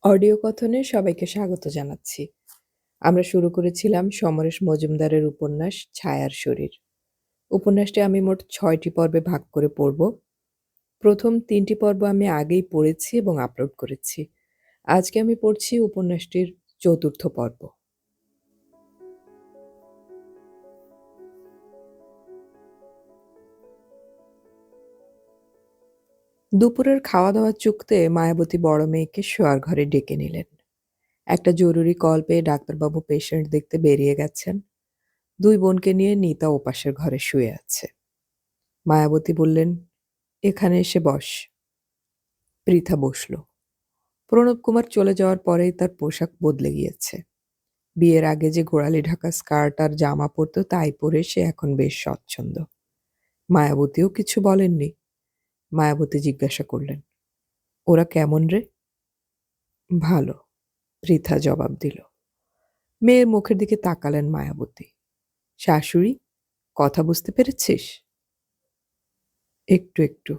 Audio কথনে সবাইকে স্বাগত জানাচ্ছি। আমরা শুরু করেছিলাম সমরেশ মজুমদারের উপন্যাস ছায়ার শরীর। উপন্যাসটি আমি মোট ৬টি পর্বে ভাগ করে পড়ব। প্রথম ৩টি পর্ব আমি আগেই পড়েছি এবং আপলোড করেছি। আজকে আমি পড়ছি উপন্যাসটির ৪র্থ পর্ব। দুপুরের খাওয়া-দাওয়া চুকতে মায়াবতী বড় মেয়েকে শোয়ার ঘরে ডেকে নিলেন। একটা জরুরি কল পেয়ে ডাক্তারবাবু পেশেন্ট দেখতে বেরিয়ে গেছেন। ২ বোনকে নিয়ে নিতা ওপাশের ঘরে শুয়ে আছে। মায়াবতী বললেন, "এখানে এসে বস।" পৃথা বসল। প্রণব কুমার চলে যাওয়ার পরেই তার পোশাক বদলে গিয়েছে। বিয়ের আগে যে গোড়ালি ঢাকা স্কার্ট আর জামা পরত তাই পরে সে এখন বেশ স্বচ্ছন্দ। মায়াবতীও কিছু বলেননি। মায়াবতী জিজ্ঞাসা করলেন, "ওরা কেমন রে?" "ভালো," পৃথা জবাব দিল। মেয়ের মুখের দিকে তাকালেন মায়াবতী। "শাশুড়ি, কথা বুঝতে পেরেছিস?" "একটু একটু।"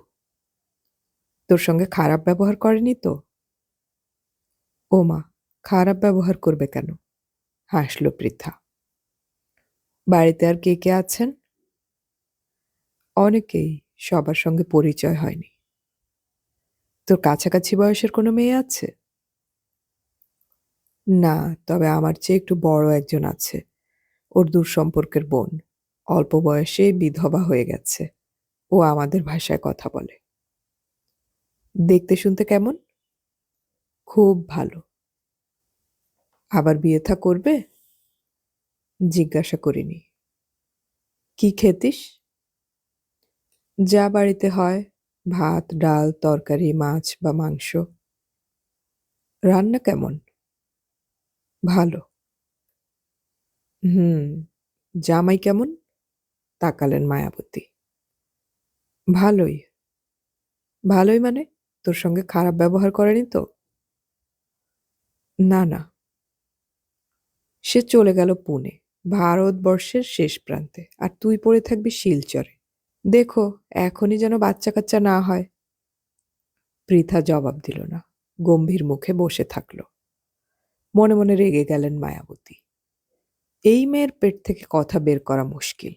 "তোর সঙ্গে খারাপ ব্যবহার করেনি তো?" "ওমা, খারাপ ব্যবহার করবে কেন?" হাসল পৃথা। "বাড়িতে আর কে কে আছেন?" "অনেকেই, সবার সঙ্গে পরিচয় হয়নি।" "তোর কাছাকাছি বয়সের কোনো মেয়ে আছে?" "না, তবে আমার চেয়ে একটু বড় একজন আছে। ওর দূর সম্পর্কের বোন। অল্প বয়সে বিধবা হয়ে গেছে। ও আমাদের ভাষায় কথা বলে।" "দেখতে শুনতে কেমন?" "খুব ভালো।" "আবার বিয়ে-থা করবে?" "জিজ্ঞাসা করিনি।" "কি খেতিস?" "যা বাড়িতে হয়, ভাত, ডাল, তরকারি, মাছ বা মাংস।" "রান্না কেমন?" "ভালো।" "হুম, জামাই কেমন?" তাকালেন মায়াবতী। "ভালোই।" "ভালোই মানে? তোর সঙ্গে খারাপ ব্যবহার করেনি তো?" "না, না।" "সে চলে গেল পুনে, ভারতবর্ষের শেষ প্রান্তে, আর তুই পড়ে থাকবি শিলচরে। দেখো, এখনই যেন বাচ্চা-কাচ্চা না হয়।" পৃথা জবাব দিল না, গম্ভীর মুখে বসে থাকল। মনে মনে রেগে গেলেন মায়াবতী। এই মেয়ের পেট থেকে কথা বের করা মুশকিল।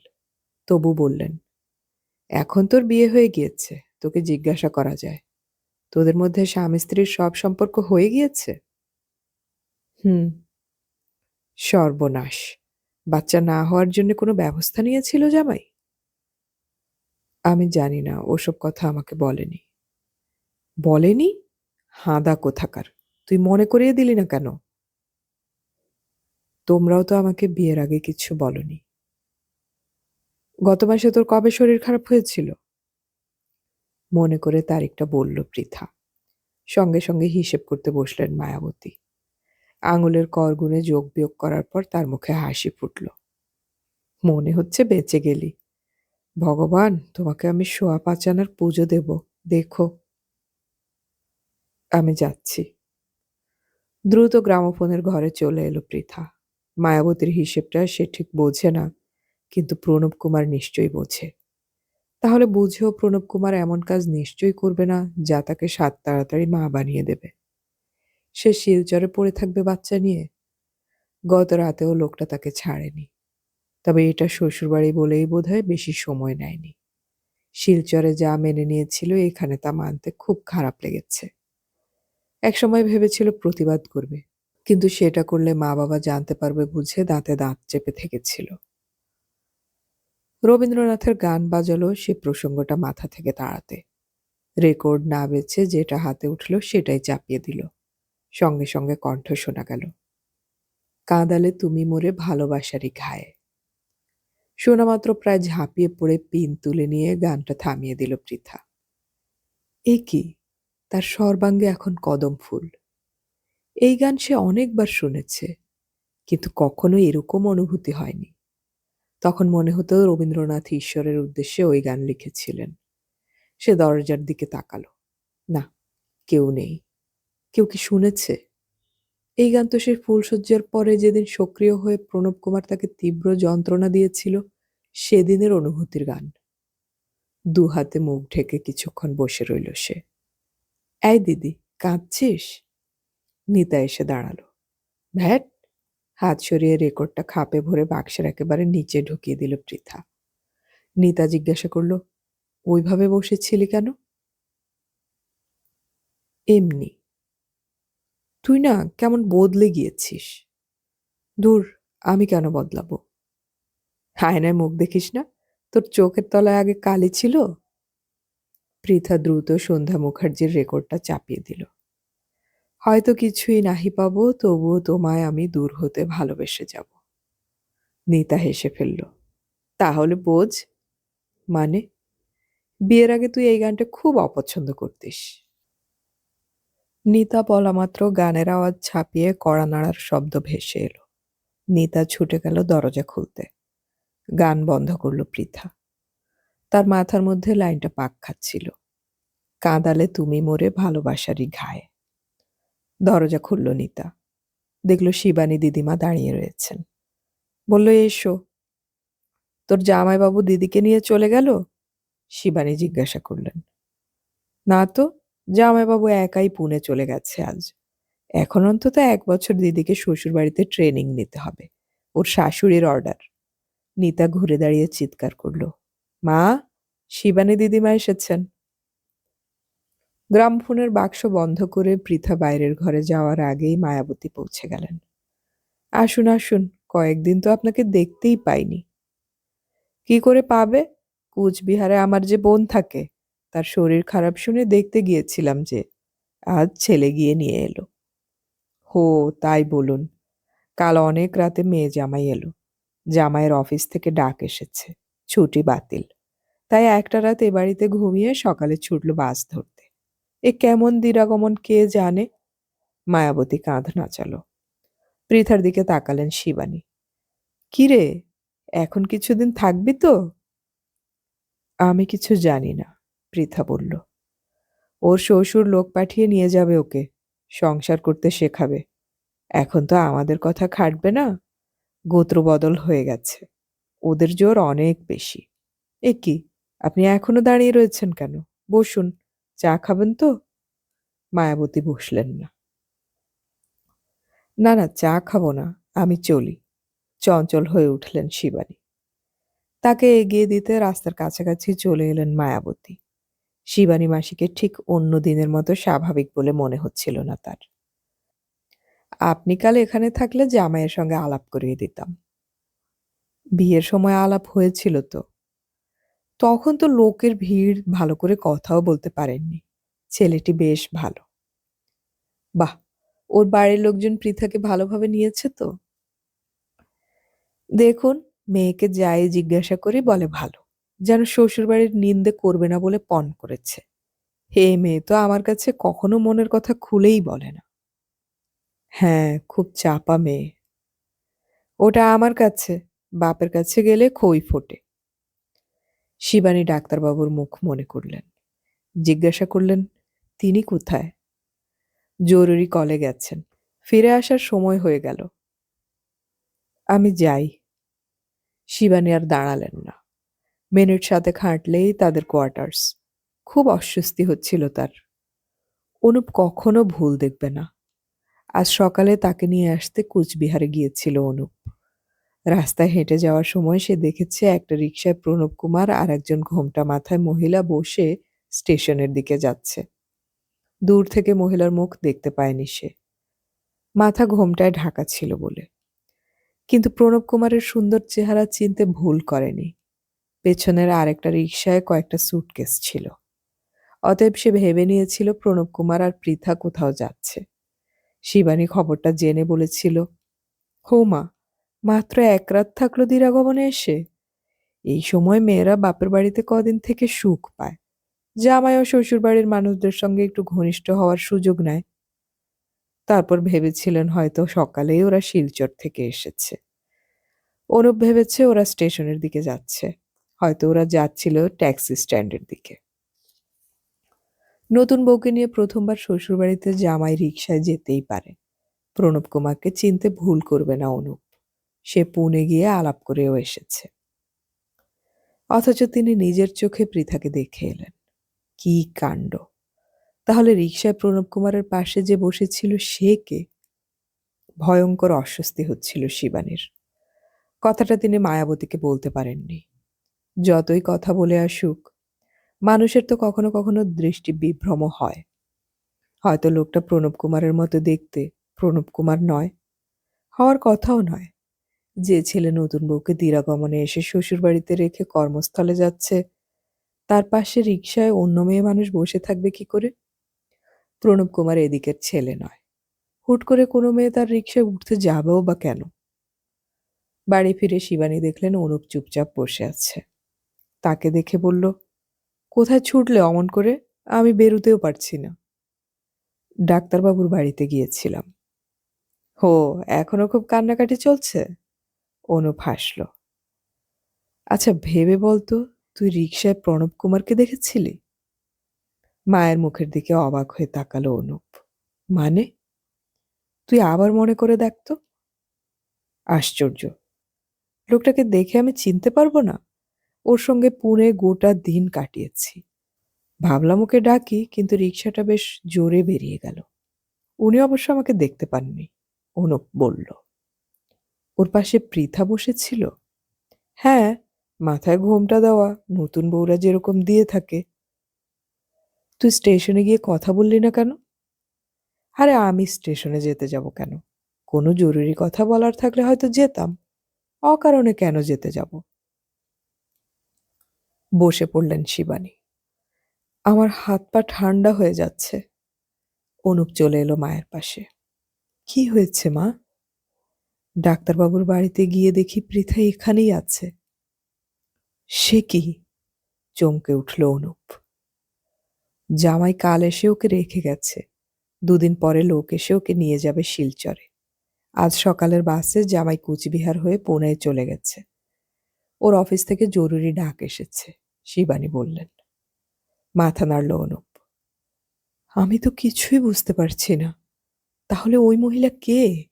তবু বললেন, "এখন তোর বিয়ে হয়ে গিয়েছে, তোকে জিজ্ঞাসা করা যায়, তোদের মধ্যে স্বামী-স্ত্রীর সব সম্পর্ক হয়ে গিয়েছে?" "হুম।" "সর্বনাশ! বাচ্চা না হওয়ার জন্য কোনো ব্যবস্থা নিয়েছিল জামাই?" "আমি জানি না, ওসব কথা আমাকে বলেনি।" "বলেনি? হাঁদা কোথাকার! তুই মনে করিয়ে দিলি না কেন?" "তোমরাও তো আমাকে বিয়ের আগে কিচ্ছু বলোনি।" "গত মাসে তোর কবে শরীর খারাপ হয়েছিল?" মনে করে তারিখটা বলল পৃথা। সঙ্গে সঙ্গে হিসেব করতে বসলেন মায়াবতী। আঙুলের করগুনে যোগ বিয়োগ করার পর তার মুখে হাসি ফুটল। "মনে হচ্ছে বেঁচে গেলি। ভগবান, তোমাকে আমি সোয়া ৫ আনার পুজো দেব, দেখো।" "আমি যাচ্ছি।" দ্রুত গ্রামোফোনের ঘরে চলে এলো পৃথা। মায়াবতীর হিসেবটা সে ঠিক বোঝে না, কিন্তু প্রণব কুমার নিশ্চয়ই বোঝে। তাহলে বুঝেও প্রণব কুমার এমন কাজ নিশ্চয়ই করবে না যা তাকে সাত তাড়াতাড়ি মা বানিয়ে দেবে। সে শিলচরে পড়ে থাকবে বাচ্চা নিয়ে। গত রাতেও লোকটা তাকে ছাড়েনি। তবে এটা শ্বশুরবাড়ি বলেই বোধহয় বেশি সময় নেয়নি। শিলচরে যা মেনে নিয়েছিল এখানে তা মানতে খুব খারাপ লেগেছে। একসময় ভেবেছিল প্রতিবাদ করবে, কিন্তু সেটা করলে মা বাবা জানতে পারবে বুঝে দাঁতে দাঁত চেপে থেকেছিল। রবীন্দ্রনাথের গান বাজালো সে প্রসঙ্গটা মাথা থেকে তাড়াতে। রেকর্ড না বেছে যেটা হাতে উঠল সেটাই চাপিয়ে দিল। সঙ্গে সঙ্গে কণ্ঠ শোনা গেল, "কাঁদালে তুমি মোরে ভালোবাসারই ঘায়ে।" শোনামাত্র প্রায় ঝাঁপিয়ে পড়ে পিন তুলে নিয়ে গানটা থামিয়ে দিল পৃথা। এ কি, তার সর্বাঙ্গে এখন কদম ফুল! এই গান সে অনেকবার শুনেছে, কিন্তু কখনো এরকম অনুভূতি হয়নি। তখন মনে হতো রবীন্দ্রনাথ ঈশ্বরের উদ্দেশ্যে ওই গান লিখেছিলেন। সে দরজার দিকে তাকালো। না, কেউ নেই। কেউ কি শুনেছে? এই গান তো সে ফুলশয্যার পরে যেদিন সক্রিয় হয়ে প্রণব কুমার তাকে তীব্র যন্ত্রণা দিয়েছিল সেদিনের অনুভূতির গান। দু হাতে মুখ ঢেকে কিছুক্ষণ বসে রইল সে। "এই দিদি, কাঁদছিস?" নিতা এসে দাঁড়ালো। ভ্যাট! হাত সরিয়ে রেকর্ডটা খাপে ভরে বাক্সের একেবারে নিচে ঢুকিয়ে দিল পৃথা। নিতা জিজ্ঞাসা করল, ওইভাবে বসেছিলি কেন? এমনি। তুই না কেমন বদলে গিয়েছিস। দূর, আমি কেন বদলাবো? আয়নায় মুখ দেখিস না? তোর চোখের তলায় আগে কালি ছিল। পৃথা দ্রুত সন্ধ্যা মুখার্জির রেকর্ডটা চাপিয়ে দিল। হয়তো কিছুই নাহি পাবো, তবুও তোমায় আমি দূর হতে ভালোবেসে যাব। নিতা হেসে ফেলল। তাহলে বোঝ। মানে? বিয়ের আগে তুই এই গানটা খুব অপছন্দ করতিস। নিতা বলা মাত্র গানের আওয়াজ ছাপিয়ে কড়া নাড়ার শব্দ ভেসে এলো। নিতা ছুটে গেল দরজা খুলতে। গান বন্ধ করল পৃথা। তার মাথার মধ্যে লাইনটা পাক খাচ্ছিল। কাঁদালে তুমি মোরে ভালোবাসারই ঘায়ে। দরজা খুলল নিতা। দেখল শিবানী দিদিমা দাঁড়িয়ে রয়েছেন। বলল, এসো। তোর জামাইবাবু দিদিকে নিয়ে চলে গেল? শিবানী জিজ্ঞাসা করলেন। না তো, জামাইবাবু একাই পুনে চলে গেছে আজ। এখন অন্তত 1 বছর দিদিকে শ্বশুরবাড়িতে ট্রেনিং নিতে হবে। ওর শাশুড়ির অর্ডার। নিতা ঘুরে দাঁড়িয়ে চিৎকার করল, মা, শিবানী দিদিমা এসেছেন। গ্রামফোনের বাক্স বন্ধ করে পৃথা বাইরের ঘরে যাওয়ার আগেই মায়াবতী পৌঁছে গেলেন। আসুন আসুন, কয়েকদিন তো আপনাকে দেখতেই পাইনি। কি করে পাবে? কুচবিহারে আমার যে বোন থাকে, তার শরীর খারাপ শুনে দেখতে গিয়েছিলাম যে। আজ ছেলে গিয়ে নিয়ে এলো। হো, তাই বলুন। কাল অনেক রাতে মেয়ে জামাই এলো। জামাইয়ের অফিস থেকে ডাক এসেছে, ছুটি বাতিল। তাই একটা রাত এ বাড়িতে ঘুমিয়ে সকালে ছুটল বাস ধরতে। এ কেমন দিরাগমন কে জানে। মায়াবতী কাঁধ নাচালো। পৃথার দিকে তাকালেন শিবানী। কিরে, এখন কিছুদিন থাকবি তো? আমি কিছু জানি না, পৃথা বলল। ওর শ্বশুর লোক পাঠিয়ে নিয়ে যাবে ওকে, সংসার করতে শেখাবে। এখন তো আমাদের কথা খাটবে না। গোত্র বদল হয়ে গেছে। ওদের জোর অনেক বেশি। এ কি, আপনি এখনো দাঁড়িয়ে রয়েছেন কেন? বসুন, চা খাবেন তো? মায়াবতী বসলেন না। না না, চা খাবো না, আমি চলি। চঞ্চল হয়ে উঠলেন শিবানী। তাকে এগিয়ে দিতে রাস্তার কাছাকাছি চলে এলেন মায়াবতী। শিবানী মাসিকে ঠিক অন্য দিনের মতো স্বাভাবিক বলে মনে হচ্ছিল না তার। আপনি কাল এখানে থাকলে জামাইয়ের সঙ্গে আলাপ করিয়ে দিতাম। বিয়ের সময় আলাপ হয়েছিল তো। তখন তো লোকের ভিড়, ভালো করে কথাও বলতে পারেননি। ছেলেটি বেশ ভালো। বাহ, ওর বাড়ির লোকজন পৃথাকে ভালোভাবে নিয়েছে তো? দেখুন, মেয়েকে যাই জিজ্ঞাসা করি বলে ভালো, যেন শ্বশুরবাড়ির নিন্দে করবে না বলে পণ করেছে। হে মেয়ে তো আমার কাছে কখনো মনের কথা খুলেই বলে না। হ্যাঁ, খুব চাপা মেয়ে। ওটা আমার কাছে, বাপের কাছে গেলে খই ফোটে। শিবানী ডাক্তারবাবুর মুখ মনে করলেন। জিজ্ঞাসা করলেন, তিনি কোথায়? জরুরি কলে গেছেন, ফিরে আসার সময় হয়ে গেল। আমি যাই। শিবানী আর দাঁড়ালেন না। মিনিট 7 হাঁটলেই তাদের কোয়ার্টার্স। খুব অস্বস্তি হচ্ছিল তার। অনুপ কখনো ভুল দেখবে না। আজ সকালে তাকে নিয়ে আসতে কুচবিহারে গিয়েছিল অনুপ। রাস্তায় হেঁটে যাওয়ার সময় সে দেখেছে একটা রিকশায় প্রণব কুমার আর একজন ঘোমটা মাথায় মহিলা বসে স্টেশনের দিকে যাচ্ছে। দূর থেকে মহিলার মুখ দেখতে পায়নি সে, মাথা ঘোমটায় ঢাকা ছিল বলে। কিন্তু প্রণব কুমারের সুন্দর চেহারা চিনতে ভুল করেনি। পেছনের আরেকটা রিকশায় কয়েকটা সুটকেস ছিল। অতএব সে ভেবে নিয়েছিল প্রণব কুমার আর পৃথা কোথাও যাচ্ছে। শিবানী খবরটা জেনে বলেছিল, হৌমা, মাত্র 1 রাত থাকলো দিরাগমনে এসে। এই সময় মেয়েরা বাপের বাড়িতে কদিন থেকে সুখ পায়। জামাই ও শ্বশুর বাড়ির মানুষদের সঙ্গে একটু ঘনিষ্ঠ হওয়ার সুযোগ নেয়। তারপর ভেবেছিলেন হয়তো সকালেই ওরা শিলচর থেকে এসেছে। অনুপ ভেবেছে ওরা স্টেশনের দিকে যাচ্ছে। হয়তো ওরা যাচ্ছিল ট্যাক্সি স্ট্যান্ডের দিকে। নতুন বউকে নিয়ে প্রথমবার শ্বশুরবাড়িতে জামাই রিকশায় যেতেই পারে। প্রণব কুমারকে চিনতে ভুল করবে না অনুপ। সে পুনে গিয়ে আলাপ করেও এসেছে। অথচ তিনি নিজের চোখে পৃথাকে দেখে এলেন। কি কাণ্ড! তাহলে রিকশায় প্রণব কুমারের পাশে যে বসেছিল সে কে? ভয়ঙ্কর অস্বস্তি হচ্ছিল শিবানীর। কথাটা তিনি মায়াবতীকে বলতে পারেননি। যতই কথা বলে আসুক, মানুষের তো কখনো কখনো দৃষ্টি বিভ্রম হয়। হয়তো লোকটা প্রণব কুমারের মতো দেখতে, প্রণব কুমার নয়, হওয়ার কথাও নয়। যে ছেলে নতুন বউকে দিরাগমনে এসে শ্বশুরবাড়িতে রেখে কর্মস্থলে যাচ্ছে, তার পাশে রিকশায় অন্য মেয়ে মানুষ বসে থাকবে কি করে? প্রণব কুমার এদিকের ছেলে নয়। হুট করে কোনো মেয়ে তার রিকশায় উঠতে যাবেও বা কেন? বাড়ি ফিরে শিবানী দেখলেন অনুপ চুপচাপ বসে আছে। তাকে দেখে বলল, কোথায় ছুটলে অমন করে? আমি বেরুতেও পারছি না। ডাক্তারবাবুর বাড়িতে গিয়েছিলাম। হো, এখনো খুব কান্নাকাটি চলছে? অনুপ হাসল। আচ্ছা ভেবে বলতো, তুই রিকশায় প্রণব কুমারকে দেখেছিলি? মায়ের মুখের দিকে অবাক হয়ে তাকালো অনুপ। মানে? তুই আবার মনে করে দেখতো। আশ্চর্য, লোকটাকে দেখে আমি চিনতে পারবো না? ওর সঙ্গে পুনে গোটা দিন কাটিয়েছি। ভাবলাম ওকে ডাকি, কিন্তু রিকশাটা বেশ জোরে বেরিয়ে গেল। উনি অবশ্য আমাকে দেখতে পাননি। অনুপ বলল। ওর পাশে পৃথা বসেছিল? হ্যাঁ, মাথায় ঘোমটা দেওয়া, নতুন বউরা যেরকম দিয়ে থাকে। তুই স্টেশনে গিয়ে কথা বললি না কেন? আরে আমি স্টেশনে যেতে যাব কেন? কোনো জরুরি কথা বলার থাকলে হয়তো যেতাম। অকারণে কেন যেতে যাব? বসে পড়লেন শিবানী। আমার হাত পা ঠান্ডা হয়ে যাচ্ছে। অনুপ চলে এলো মায়ের পাশে। কি হয়েছে মা? ডাক্তারবাবুর বাড়িতে গিয়ে দেখি পৃথা এখানেই আছে। সে কি? চমকে উঠল অনুপ। জামাই কাল এসে ওকে রেখে গেছে। দুদিন পরে লোক এসে ওকে নিয়ে যাবে শিলচরে। আজ সকালের বাসে জামাই কুচবিহার হয়ে পুনে চলে গেছে। ওর অফিস থেকে জরুরি ডাক এসেছে, শিবানী বললেন। মাথা নাড়ল অনুপ। আমি তো কিছুই বুঝতে পারছি না। তাহলে ওই মহিলা কে?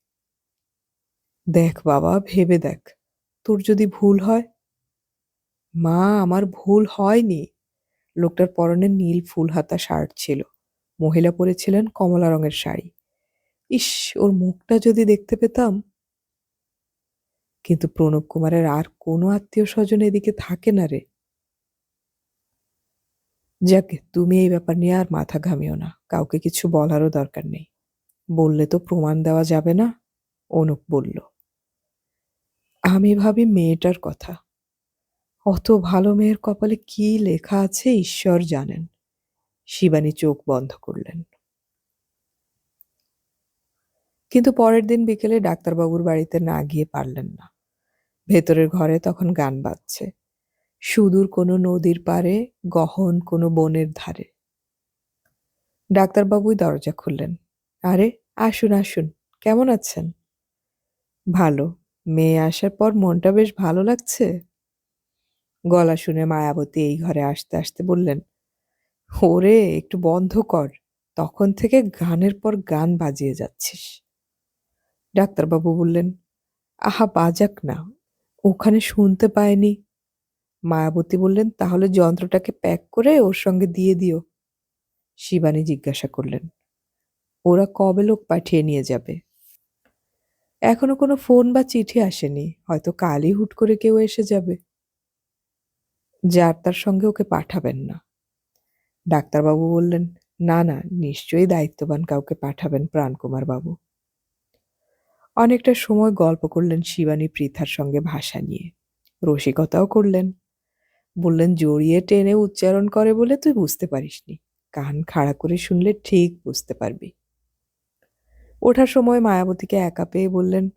দেখ বাবা, ভেবে দেখ। তোর যদি ভুল হয়। মা, আমার ভুল হয়নি। লোকটার পরনে নীল ফুল হাতা শার্ট ছিল। মহিলা পরেছিলেন কমলা রঙের শাড়ি। ইস, ওর মুখটা যদি দেখতে পেতাম। কিন্তু প্রণব কুমারের আর কোনো আত্মীয় স্বজন এদিকে থাকে না রে। যাকে, তুমি এই ব্যাপার নিয়ে আর মাথা ঘামিও না। কাউকে কিছু বলারও দরকার নেই। বললে তো প্রমাণ দেওয়া যাবে না। অনুপ বলল। আমি ভাবি মেয়েটার কথা। অত ভালো মেয়ের কপালে কি লেখা আছে ঈশ্বর জানেন। শিবানী চোখ বন্ধ করলেন। কিন্তু পরের দিন বিকেলে ডাক্তারবাবুর বাড়িতে না গিয়ে পারলেন না। ভেতরের ঘরে তখন গান বাজছে। সুদূর কোনো নদীর পাড়ে, গহন কোনো বনের ধারে। ডাক্তারবাবুই দরজা খুললেন। আরে, আসুন আসুন, কেমন আছেন? ভালো। মেয়ে আসার পর মনটা বেশ ভালো লাগছে। গলা শুনে মায়াবতী এই ঘরে আসতে আসতে বললেন, ওরে একটু বন্ধ কর। তখন থেকে গানের পর গান বাজিয়ে যাচ্ছিস। ডাক্তারবাবু বললেন, আহা বাজাক না, ওখানে শুনতে পায়নি। মায়াবতী বললেন, তাহলে যন্ত্রটাকে প্যাক করে ওর সঙ্গে দিয়ে দিও। শিবানী জিজ্ঞাসা করলেন, ওরা কবে লোক পাঠিয়ে নিয়ে যাবে? এখনো কোনো ফোন বা চিঠি আসেনি, হয়তো কালই হুট করে কেউ এসে যাবে। যার তার সঙ্গে ওকে পাঠাবেন না। ডাক্তারবাবু বললেন, না না, নিশ্চয়ই দায়িত্ববান কাউকে পাঠাবেন প্রাণকুমার বাবু। অনেকটা সময় গল্প করলেন শিবানী পৃথার সঙ্গে ভাষা নিয়ে। রসিকতাও করলেন। বললেন, জড়িয়ে টেনে উচ্চারণ করে বলে তুই বুঝতে পারিসনি। কান খাড়া করে শুনলে ঠিক বুঝতে পারবি। ওঠার সময় মায়াবতীকে একা পেয়ে বললেন,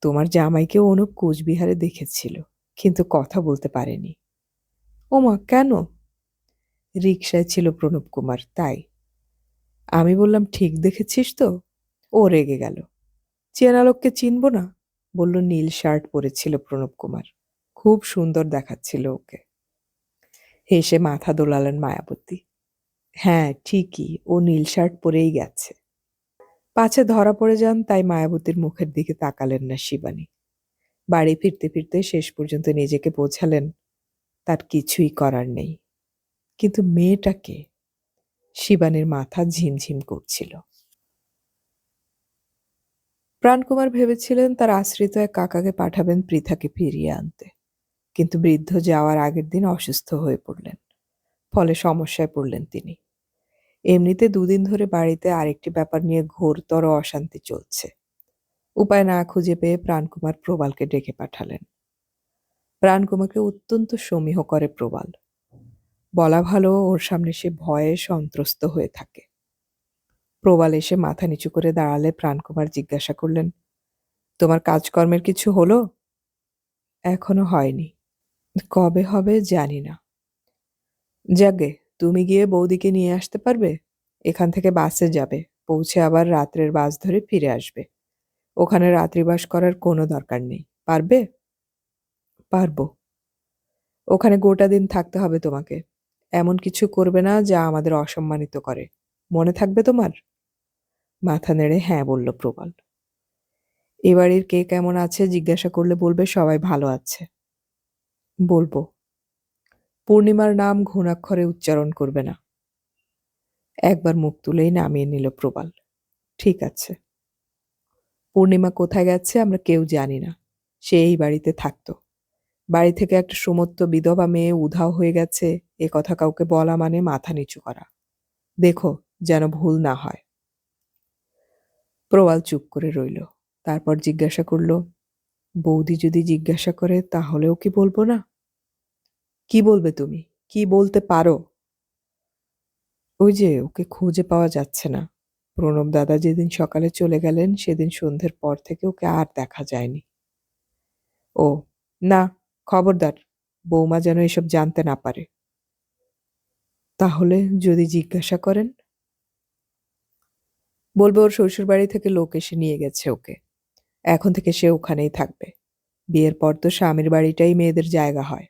তোমার জামাইকে অনুপ কোচবিহারে দেখেছিল, কিন্তু কথা বলতে পারেনি। ওমা, কেন? রিকশায় ছিল প্রণব কুমার, তাই। আমি বললাম, ঠিক দেখেছিস তো? ও রেগে গেল। চেনা লোককে চিনব না? বলল, নীল শার্ট পরেছিল প্রণব কুমার। খুব সুন্দর দেখাচ্ছিল ওকে। হেসে মাথা দোলালেন মায়াবতী। হ্যাঁ ঠিকই, ও নীল শার্ট পরেই গেছে। পাছে ধরা পড়ে যান তাই মায়াবতীর মুখের দিকে তাকালেন না শিবানী। বাড়ি ফিরতে ফিরতে শেষ পর্যন্ত নিজেকে বোঝালেন, তার কিছুই করার নেই। কিন্তু মেয়েটাকে, শিবানীর মাথা ঝিমঝিম করছিল। প্রাণকুমার ভেবেছিলেন তার আশ্রিত এক কাকাকে পাঠাবেন পৃথাকে ফিরিয়ে আনতে, কিন্তু বৃদ্ধ যাওয়ার আগের দিন অসুস্থ হয়ে পড়লেন। ফলে সমস্যায় পড়লেন তিনি। এমনিতে দুদিন ধরে বাড়িতে আরেকটি ব্যাপার নিয়ে ঘোরতর অশান্তি চলছে। উপায় না খুঁজে পেয়ে প্রাণকুমার প্রবালকে ডেকে পাঠালেন। প্রাণকুমারকে অত্যন্ত সমীহ করে প্রবাল। বলা ভালো, ওর সামনে সে ভয়ে সন্ত্রস্ত হয়ে থাকে। প্রবাল এসে মাথা নিচু করে দাঁড়ালে প্রাণকুমার জিজ্ঞাসা করলেন, তোমার কাজকর্মের কিছু হলো? এখনো হয়নি। কবে হবে জানি না। যাগে, তুমি গিয়ে বৌদিকে নিয়ে আসতে পারবে? এখান থেকে বাসে যাবে, পৌঁছে আবার রাত্রের বাস ধরে ফিরে আসবে। ওখানে রাত্রিবাস করার কোনো দরকার নেই। পারবে? পারবো। ওখানে গোটা দিন থাকতে হবে তোমাকে। এমন কিছু করবে না যা আমাদের অসম্মানিত করে। মনে থাকবে তোমার? মাথা নেড়ে হ্যাঁ বলল প্রবাল। এ বাড়ির কে কেমন আছে জিজ্ঞাসা করলে বলবে সবাই ভালো আছে। বলবো। পূর্ণিমার নাম ঘুণাক্ষরে উচ্চারণ করবে না। একবার মুখ তুলেই নামিয়ে নিল প্রবাল। ঠিক আছে। পূর্ণিমা কোথায় গেছে আমরা কেউ জানি না। সে এই বাড়িতে থাকতো। বাড়ি থেকে একটা সুমত্ত বিধবা মেয়ে উধাও হয়ে গেছে, এ কথা কাউকে বলা মানে মাথা নিচু করা। দেখো যেন ভুল না হয়। প্রবাল চুপ করে রইল। তারপর জিজ্ঞাসা করল, বৌদি যদি জিজ্ঞাসা করে তাহলেও কি বলবো না? কি বলবে তুমি? কি বলতে পারো? ওই যে ওকে খুঁজে পাওয়া যাচ্ছে না। প্রণব দাদা যেদিন সকালে চলে গেলেন সেদিন সন্ধ্যের পর থেকে ওকে আর দেখা যায়নি। ও না, খবরদার, বৌমা যেন এসব জানতে না পারে। তাহলে যদি জিজ্ঞাসা করেন? বলবে ওর শ্বশুরবাড়ি থেকে লোক এসে নিয়ে গেছে ওকে। এখন থেকে সে ওখানেই থাকবে। বিয়ের পর তো স্বামীর বাড়িটাই মেয়েদের জায়গা হয়।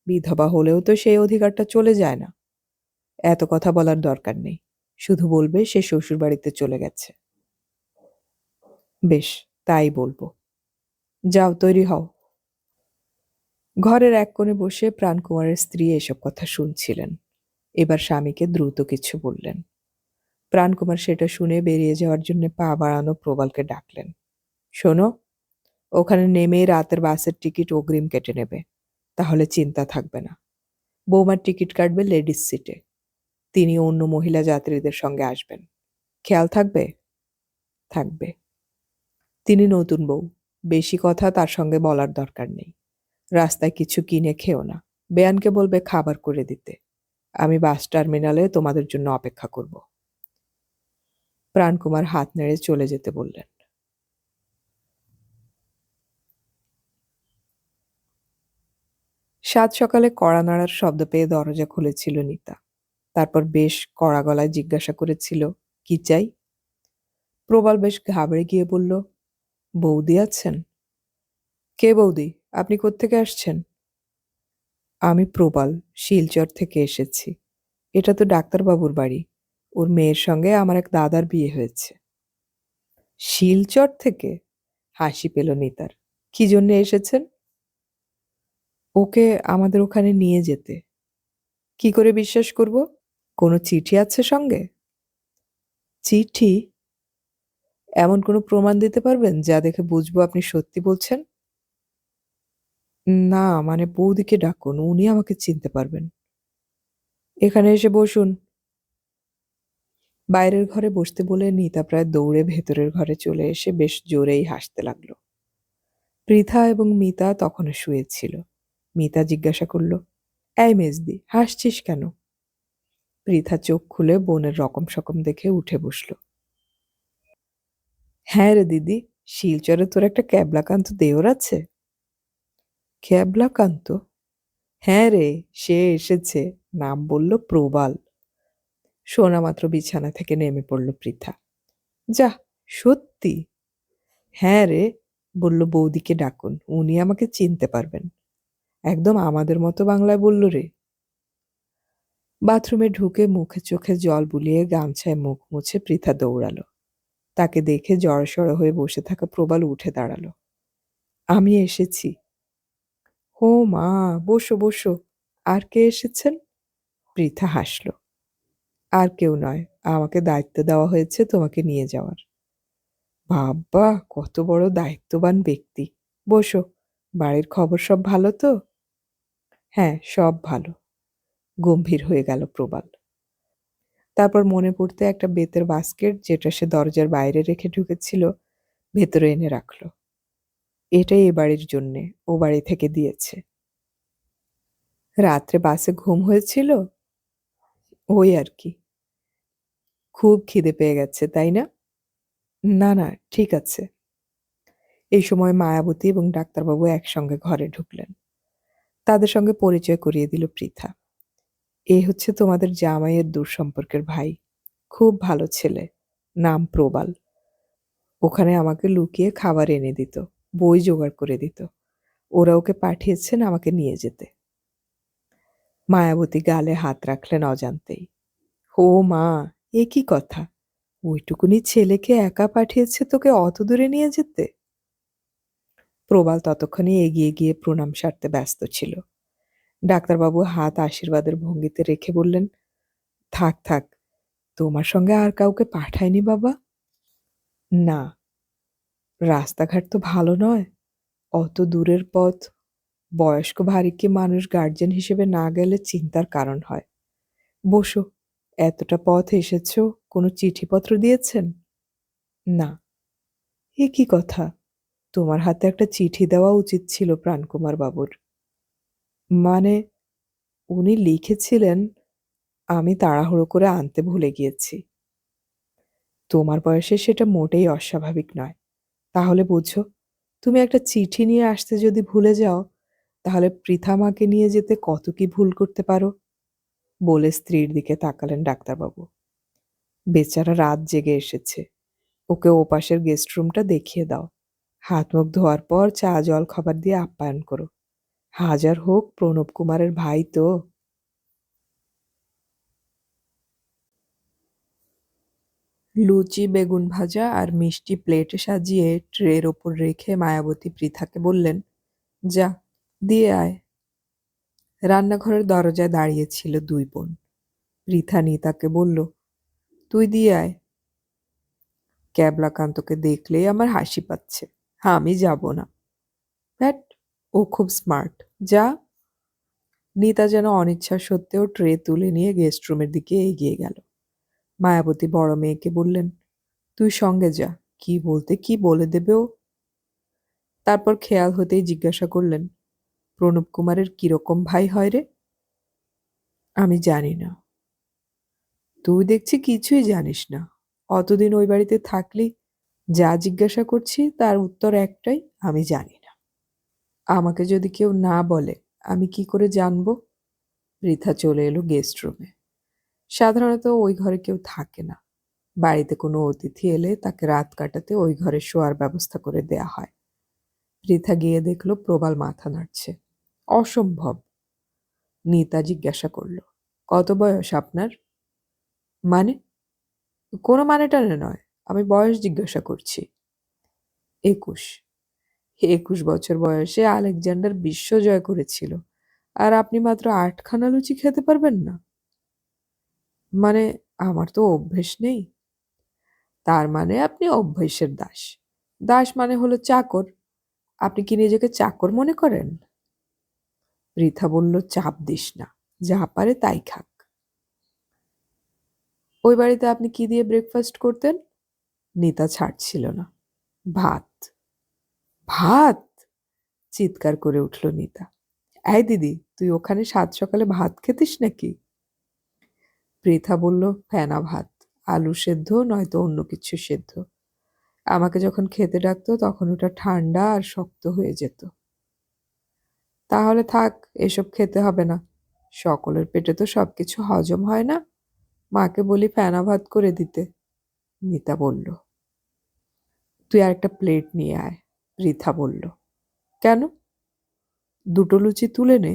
বিধবা হলেও তো সেই অধিকারটা চলে যায় না। এত কথা বলার দরকার নেই। শুধু বলবে সে শ্বশুরবাড়িতে চলে গেছে। বেশ, তাই বলবো। যাও, তৈরি হও। ঘরের এক কোণে বসে প্রাণকুমারের স্ত্রী এসব কথা শুনছিলেন। এবার স্বামীকে দ্রুত কিছু বললেন। প্রাণকুমার সেটা শুনে বেরিয়ে যাওয়ার জন্য পা বাড়ানো প্রবালকে ডাকলেন। শোনো, ওখানে নেমেই রাতের বাসের টিকিট অগ্রিম কেটে নেবে। তাহলে চিন্তা থাকবে না। বৌমার টিকিট কাটবে লেডিস সিটে। তিনি অন্য মহিলা যাত্রীদের সঙ্গে আসবেন। খেয়াল থাকবে? থাকবে। তিনি নতুন বউ। বেশি কথা তার সঙ্গে বলার দরকার নেই। রাস্তায় কিছু কিনে খেও না। বেয়ানকে বলবে খাবার করে দিতে। আমি বাস টার্মিনালে তোমাদের জন্য অপেক্ষা করব। প্রাণকুমার হাত নেড়ে চলে যেতে বললেন। সাত সকালে কড়া নাড়ার শব্দ পেয়ে দরজা খুলেছিল নিতা। তারপর বেশ কড়া গলায় জিজ্ঞাসা করেছিল, কি চাই? প্রবাল বেশ ঘাবড়ে গিয়ে বলল, বৌদি আছেন? কে বৌদি? আপনি কোত্থেকে আসছেন? আমি প্রবাল, শিলচর থেকে এসেছি। এটা তো ডাক্তারবাবুর বাড়ি। ওর মেয়ের সঙ্গে আমার এক দাদার বিয়ে হয়েছে। শিলচর থেকে? হাসি পেল নিতার। কি জন্য এসেছেন? ওকে আমাদের ওখানে নিয়ে যেতে। কি করে বিশ্বাস করব? কোনো চিঠি আছে সঙ্গে? চিঠি? এমন কোনো প্রমাণ দিতে পারবেন যা দেখে বুঝবো আপনি সত্যি বলছেন? না, মানে বৌদিকে ডাকুন, উনি আমাকে চিনতে পারবেন। এখানে এসে বসুন। বাইরের ঘরে বসতে বলে নিতা প্রায় দৌড়ে ভেতরের ঘরে চলে এসে বেশ জোরেই হাসতে লাগলো। পৃথা এবং মিতা তখনও শুয়েছিল। মিতা জিজ্ঞাসা করল, এই মেজদি, হাসছিস কেন? পৃথা চোখ খুলে বোনের রকম সকম দেখে উঠে বসল। হ্যাঁ রে দিদি, শিলচরে তোর একটা ক্যাবলাকান্ত দেওর আছে? ক্যাবলাকান্ত? হ্যাঁ রে, সে এসেছে। নাম বলল প্রবাল। শোনা মাত্র বিছানা থেকে নেমে পড়ল পৃথা। যা, সত্যি? হ্যাঁ রে, বলল বৌদিকে ডাকুন, উনি আমাকে চিনতে পারবেন। একদম আমাদের মতো বাংলায় বলল রে। বাথরুমে ঢুকে মুখে চোখে জল বুলিয়ে গামছায় মুখ মুছে পৃথা দৌড়ালো। তাকে দেখে জড়সড় হয়ে বসে থাকা প্রবাল উঠে দাঁড়ালো। আমি এসেছি। ও মা, বসো বসো। আর কে এসেছেন? পৃথা হাসল। আর কেউ নয়, আমাকে দায়িত্ব দেওয়া হয়েছে তোমাকে নিয়ে যাওয়ার। বাবা, কত বড় দায়িত্ববান ব্যক্তি! বসো। বাড়ির খবর সব ভালো তো? হ্যাঁ, সব ভালো। গম্ভীর হয়ে গেল প্রবাল। তারপর মনে পড়তে একটা বেতের বাস্কেট যেটা সে দরজার বাইরে রেখে ঢুকেছিল ভেতরে এনে রাখল। এটাই এ বাড়ির জন্যে ও বাড়ি থেকে দিয়েছে। রাত্রে বাসে ঘুম হয়েছিল? ওই আর কি। খুব খিদে পেয়ে গেছে, তাই না? না, না, ঠিক আছে। এই সময় মায়াবতী এবং ডাক্তারবাবু একসঙ্গে ঘরে ঢুকলেন। তাদের সঙ্গে পরিচয় করিয়ে দিল পৃথা। এই হচ্ছে তোমাদের জামাইয়ের দূর সম্পর্কের ভাই। খুব ভালো ছেলে। নাম প্রবাল। ওখানে আমাকে লুকিয়ে খাবার এনে দিত, বই জোগাড় করে দিত। ওরা ওকে পাঠিয়েছেন আমাকে নিয়ে যেতে। মায়াবতী গালে হাত রাখলেন অজান্তেই। ও মা, এ কি কথা! ওইটুকুনি ছেলেকে একা পাঠিয়েছে তোকে অত দূরে নিয়ে যেতে? প্রবাল ততক্ষণে এগিয়ে গিয়ে প্রণাম সারতে ব্যস্ত ছিল। ডাক্তারবাবু হাত আশীর্বাদের ভঙ্গিতে রেখে বললেন, থাক থাক, তোমার সঙ্গে আর কাউকে পাঠায়নি বাবা? না। রাস্তাঘাট তো ভালো নয়। অত দূরের পথ। বয়স্ক ভারী মানুষ গার্জেন হিসেবে না গেলে চিন্তার কারণ হয়। বসো। এতটা পথ এসেছ, কোনো চিঠিপত্র দিয়েছেন? না। এ কি কথা! তোমার হাতে একটা চিঠি দেওয়া উচিত ছিল প্রাণকুমার বাবুর। মানে, উনি লিখেছিলেন, আমি তাড়াহুড়ো করে আনতে ভুলে গিয়েছি। তোমার বয়সে সেটা মোটেই অস্বাভাবিক নয়। তাহলে বুঝো, তুমি একটা চিঠি নিয়ে আসতে যদি ভুলে যাও, তাহলে পৃথা মাকে নিয়ে যেতে কত কি ভুল করতে পারো। বলে স্ত্রীর দিকে তাকালেন ডাক্তারবাবু। বেচারা রাত জেগে এসেছে। ওকে ওপাশের গেস্ট রুমটা দেখিয়ে দাও। হাত মুখ ধোয়ার পর চা জল খাবার দিয়ে আপ্যায়ন করো। হাজার হোক প্রণব কুমারের ভাই তো। লুচি, বেগুন ভাজা আর মিষ্টি প্লেটে সাজিয়ে ট্রের ওপর রেখে মায়াবতী পৃথাকে বললেন, যা, দিয়ে আয়। রান্নাঘরের দরজায় দাঁড়িয়েছিল দুই বোন। পৃথা নিতাকে বলল, তুই দিয়ে আয়। ক্যাবলাকান্তকে দেখলেই আমার হাসি পাচ্ছে। আমি যাব না। ব্যাট, ও খুব স্মার্ট। যা। নিতা যেন অনিচ্ছা সত্ত্বেও ট্রে তুলে নিয়ে গেস্ট রুমের দিকে এগিয়ে গেল। মায়াবতী বড় মেয়েকে বললেন, তুই সঙ্গে যা। কি বলতে কি বলে দেবে ও। তারপর খেয়াল হতেই জিজ্ঞাসা করলেন, প্রণব কুমারের কিরকম ভাই হয় রে? আমি জানি না। তুই দেখছি কিছুই জানিস না। অতদিন ওই বাড়িতে থাকলি। যা জিজ্ঞাসা করছি তার উত্তর একটাই, আমি জানি না। আমাকে যদি কেউ না বলে আমি কি করে জানবো? পৃথা চলে এলো গেস্ট রুমে। সাধারণত ওই ঘরে কেউ থাকে না। বাড়িতে কোনো অতিথি এলে তাকে রাত কাটাতে ওই ঘরে শোয়ার ব্যবস্থা করে দেয়া হয়। পৃথা গিয়ে দেখল প্রবাল মাথা নাড়ছে। অসম্ভব। নিতা জিজ্ঞাসা করল, কত বয়স আপনার? মানে? কোনো মানে টানে নয়, আমি বয়স জিজ্ঞাসা করছি। 21। 21 বছর বয়সে আলেকজান্ডার বিশ্ব জয় করেছিল, আর আপনি মাত্র 8খানা লুচি খেতে পারবেন না? মানে, আমার তো অভ্যেস নেই। তার মানে আপনি অভ্যেসের দাস। দাস মানে হলো চাকর। আপনি কি নিজেকে চাকর মনে করেন? পৃথা বলল, চাপ দিস না, যা পারে তাই খাক। ওই বাড়িতে আপনি কি দিয়ে ব্রেকফাস্ট করতেন? নিতা ছাড়ছিল না। ভাত। ভাত! চিৎকার করে উঠল নিতা। এই দিদি, তুই ওখানে সাত সকালে ভাত খেতিস নাকি? পৃথা বলল, ফেনা ভাত, আলু সেদ্ধ নয়তো অন্য কিছু সেদ্ধ। আমাকে যখন খেতে ডাকতো তখন ওটা ঠান্ডা আর শক্ত হয়ে যেত। তাহলে থাক, এসব খেতে হবে না। সকলের পেটে তো সবকিছু হজম হয় না। মাকে বলি ফেনা ভাত করে দিতে। নিতা বলল। তুই আর একটা প্লেট নিয়ে আয়, পৃথা বলল। কেন? দুটো লুচি তুলে নে।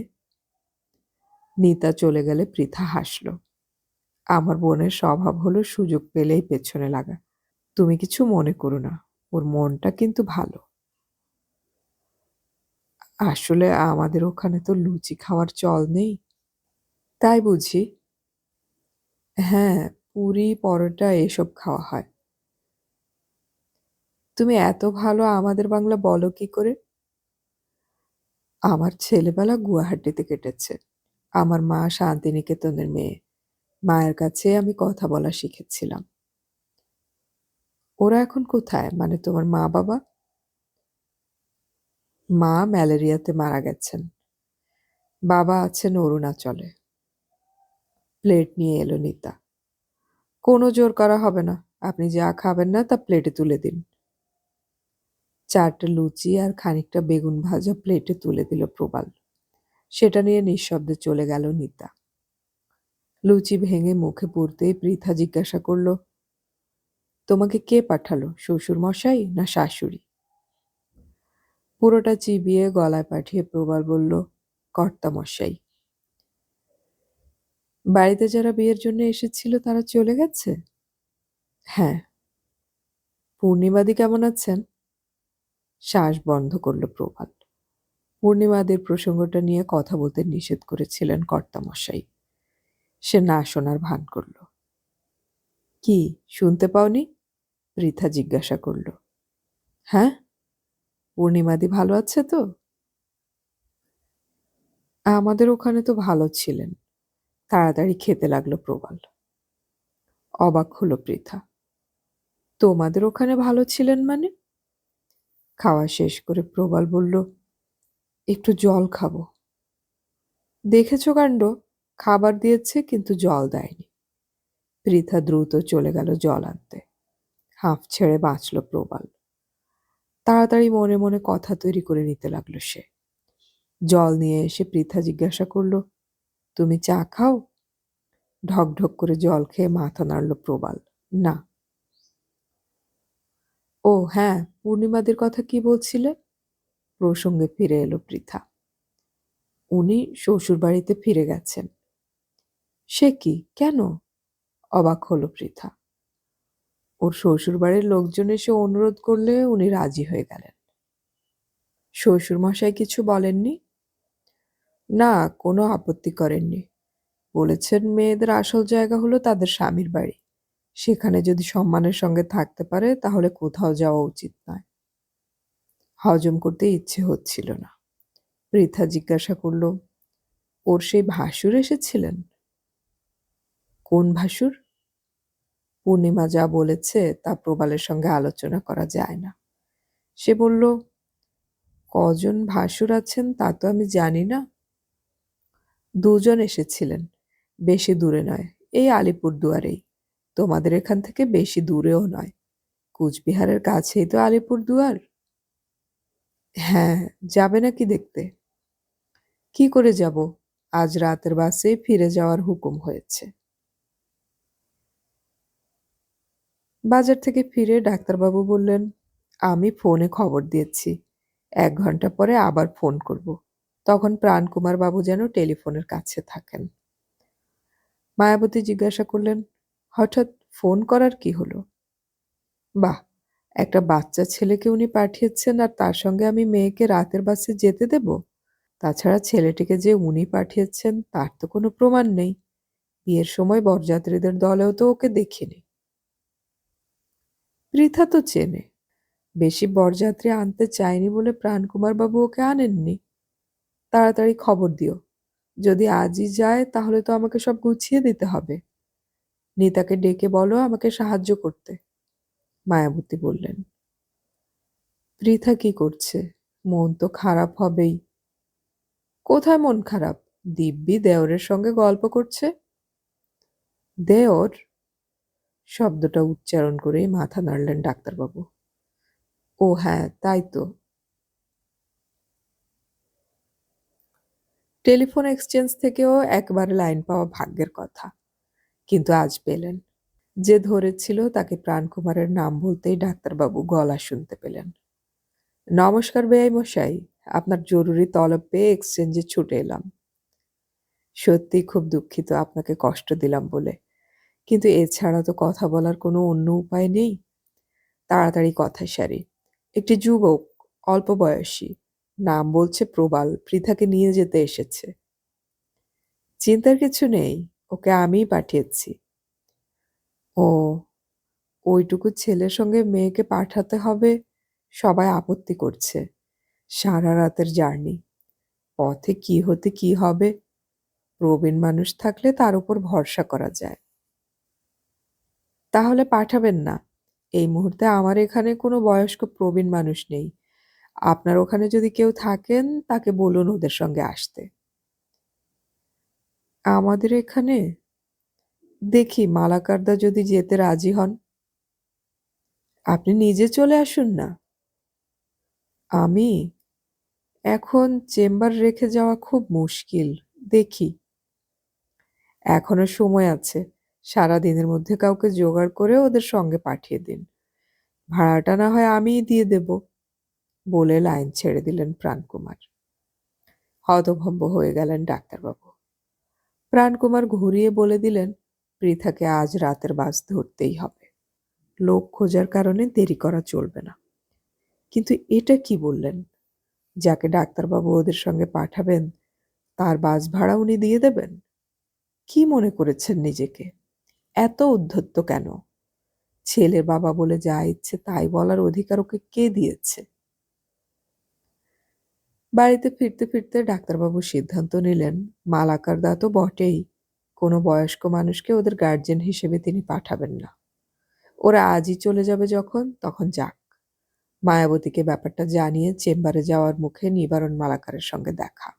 নিতা চলে গেলে পৃথা হাসল। আমার বোনের স্বভাব হলো সুযোগ পেলেই পেছনে লাগা। তুমি কিছু মনে করো না, ওর মনটা কিন্তু ভালো। আসলে আমাদের ওখানে তো লুচি খাওয়ার চল নেই। তাই বুঝি? হ্যাঁ, পুরি, পরোটা এসব খাওয়া হয়। তুমি এত ভালো আমাদের বাংলা বলো কি করে? আমার ছেলেবেলা গুয়াহাটিতে কেটেছে। আমার মা শান্তিনিকেতনের মেয়ে। মায়ের কাছে আমি কথা বলা শিখেছিলাম। ওরা এখন কোথায়? মানে তোমার মা-বাবা? মা ম্যালেরিয়াতে মারা গেছেন। বাবা আছেন অরুণাচলে। প্লেট নিয়ে এলো নিতা। কোনো জোর করা হবে না। আপনি যা খাবেন না তা প্লেটে তুলে দিন। 4টে লুচি আর খানিকটা বেগুন ভাজা প্লেটে তুলে দিল প্রবাল। সেটা নিয়ে নিঃশব্দে চলে গেল নিতা। লুচি ভেঙে মুখে পুরতেই পৃথা জিজ্ঞাসা করল, তোমাকে কে পাঠালো, শ্বশুর মশাই না শাশুড়ি? পুরোটা চিবিয়ে গলায় পাঠিয়ে প্রবাল বলল, কর্তামশাই। বাড়িতে যারা বিয়ের জন্য এসেছিল তারা চলে গেছে? হ্যাঁ। পূর্ণিমাদি কেমন আছেন? শ্বাস বন্ধ করল প্রবাল। পূর্ণিমাদির প্রসঙ্গটা নিয়ে কথা বলতে নিষেধ করেছিলেন কর্তামশাই। সে না শোনার ভান করল। কি, শুনতে পাওনি? পৃথা জিজ্ঞাসা করল। হ্যাঁ, পূর্ণিমাদি ভালো আছে তো? আমাদের ওখানে তো ভালো ছিলেন। তাড়াতাড়ি খেতে লাগলো প্রবাল। অবাক হলো পৃথা। তোমাদের ওখানে ভালো ছিলেন মানে? খাওয়া শেষ করে প্রবাল বলল, একটু জল খাবো। দেখেছো কাণ্ড, খাবার দিয়েছে কিন্তু জল দেয়নি। পৃথা দ্রুত চলে গেল জল আনতে। হাঁফ ছেড়ে বাঁচল প্রবাল। তাড়াতাড়ি মনে মনে কথা তৈরি করে নিতে লাগলো সে। জল নিয়ে এসে পৃথা জিজ্ঞাসা করল, তুমি চা খাও? ঢকঢক করে জল খেয়ে মাথা নাড়ল প্রবাল। না। ও হ্যাঁ, পূর্ণিমাদের কথা কি বলছিলে? প্রসঙ্গে ফিরে এলো পৃথা। উনি শ্বশুরবাড়িতে ফিরে গেছেন। সে কি, কেন? অবাক হলো পৃথা। ওর শ্বশুরবাড়ির লোকজন এসে অনুরোধ করলে উনি রাজি হয়ে গেলেন। শ্বশুরমশাই কিছু বলেননি? না, কোনো আপত্তি করেননি। বলেছেন মেয়েদের আসল জায়গা হলো তাদের স্বামীর বাড়ি। সেখানে যদি সম্মানের সঙ্গে থাকতে পারে তাহলে কোথাও যাওয়া উচিত নয়। হজম করতে ইচ্ছে হচ্ছিল না। পৃথা জিজ্ঞাসা করল, ওর সেই ভাসুর এসেছিলেন? কোন ভাসুর? পূর্ণিমা যা বলেছে তা প্রবালের সঙ্গে আলোচনা করা যায় না। সে বলল, কজন ভাসুর আছেন তা তো আমি জানি না। দুজন এসেছিলেন, বেশি দূরে নয়, এই আলিপুরদুয়ারেই। তোমাদের এখান থেকে বেশি দূরেও নয়। কুচবিহারের কাছেই তো আলিপুরদুয়ার। হ্যাঁ, যাবে নাকি দেখতে? কি করে যাব? আজ রাতের বাসে ফিরে যাওয়ার হুকুম হয়েছে। বাজার থেকে ফিরে ডাক্তারবাবু বললেন, আমি ফোনে খবর দিয়েছি, 1 ঘন্টা পরে আবার ফোন করব। তখন প্রাণকুমার বাবু যেন টেলিফোনের কাছে থাকেন। মায়াবতী জিজ্ঞাসা করলেন, হঠাৎ ফোন করার কি হলো? বাহ, একটা বাচ্চা ছেলেকে উনি পাঠিয়েছেন আর তার সঙ্গে আমি মেয়েকে রাতের বাসে যেতে দেব? তাছাড়া ছেলেটিকে যে উনি পাঠিয়েছেন তার তো কোনো প্রমাণ নেই। বিয়ের সময় বরযাত্রীদের দলেও তো ওকে দেখিনি। পৃথা তো চেনে। বেশি বরযাত্রী আনতে চায়নি বলে প্রাণকুমার বাবু ওকে আনেননি। তাড়াতাড়ি খবর দিও। যদি আজই যায় তাহলে তো আমাকে সব গুছিয়ে দিতে হবে। নিতাকে ডেকে বলো আমাকে সাহায্য করতে। মায়াবতী বললেন। পৃথা কি করছে? মন তো খারাপ হবেই। কোথায় মন খারাপ? দিব্যি দেওরের সঙ্গে গল্প করছে। দেওর? শব্দটা উচ্চারণ করেই মাথা নাড়লেন ডাক্তারবাবু। ও হ্যাঁ, তাই তো। টেলিফোন এক্সচেঞ্জ থেকেও একবার লাইন পাওয়া ভাগ্যের কথা, কিন্তু আজ পেলেন। যে ধরেছিল তাকে প্রাণকুমারের নাম বলতেই ডাক্তারবাবু গলা শুনতে পেলেন। নমস্কার বেআই মশাই, আপনার জরুরি তলব পেয়ে এক্সচেঞ্জে ছুটে এলাম। সত্যি খুব দুঃখিত আপনাকে কষ্ট দিলাম বলে, কিন্তু এছাড়া তো কথা বলার কোনো অন্য উপায় নেই। তাড়াতাড়ি কথা সারি। একটি যুবক, অল্প বয়সী, নাম বলছে প্রবাল, পৃথাকে নিয়ে যেতে এসেছে। চিন্তার কিছু নেই, ওকে আমিই পাঠিয়েছি। ও, ওইটুকু ছেলের সঙ্গে মেয়েকে পাঠাতে হবে, সবাই আপত্তি করছে। সারা রাতের জার্নি, পথে কি হতে কি হবে। প্রবীণ মানুষ থাকলে তার উপর ভরসা করা যায়। তাহলে পাঠাবেন না। এই মুহূর্তে আমার এখানে কোনো বয়স্ক প্রবীণ মানুষ নেই। আপনার ওখানে যদি কেউ থাকেন তাকে বলুন ওদের সঙ্গে আসতে। আমাদের এখানে দেখি মালাকারদা যদি যেতে রাজি হন। আপনি নিজে চলে আসুন না। আমি এখন চেম্বার রেখে যাওয়া খুব মুশকিল। দেখি, এখনো সময় আছে। সারা দিনের মধ্যে কাউকে জোগাড় করে ওদের সঙ্গে পাঠিয়ে দিন। ভাড়াটা না হয় আমিই দিয়ে দেব, বলে লাইন ছেড়ে দিলেন প্রাণকুমার। হতভম্ব হয়ে গেলেন ডাক্তারবাবু। প্রাণকুমার ঘুরিয়ে বলে দিলেন, পৃথাকে আজ রাতের বাস ধরতেই হবে। লোক খোঁজার কারণে দেরি করা চলবে না। কিন্তু এটা কি বললেন? যাকে ডাক্তারবাবু ওদের সঙ্গে পাঠাবেন তার বাস ভাড়া উনি দিয়ে দেবেন? কি মনে করেছেন নিজেকে? এত উদ্ধত্ত কেন? ছেলের বাবা বলে যা ইচ্ছে তাই বলার অধিকার ওকে কে দিয়েছে? বাড়িতে ফিরতে ফিরতে ডাক্তারবাবু সিদ্ধান্ত নিলেন, মালাকার দা তো বটেই, কোনো বয়স্ক মানুষকে ওদের গার্জেন হিসেবে তিনি পাঠাবেন না। ওরা আজই চলে যাবে যখন, তখন যাক। মায়াবতীকে ব্যাপারটা জানিয়ে চেম্বারে যাওয়ার মুখে নিবারণ মালাকারের সঙ্গে দেখা।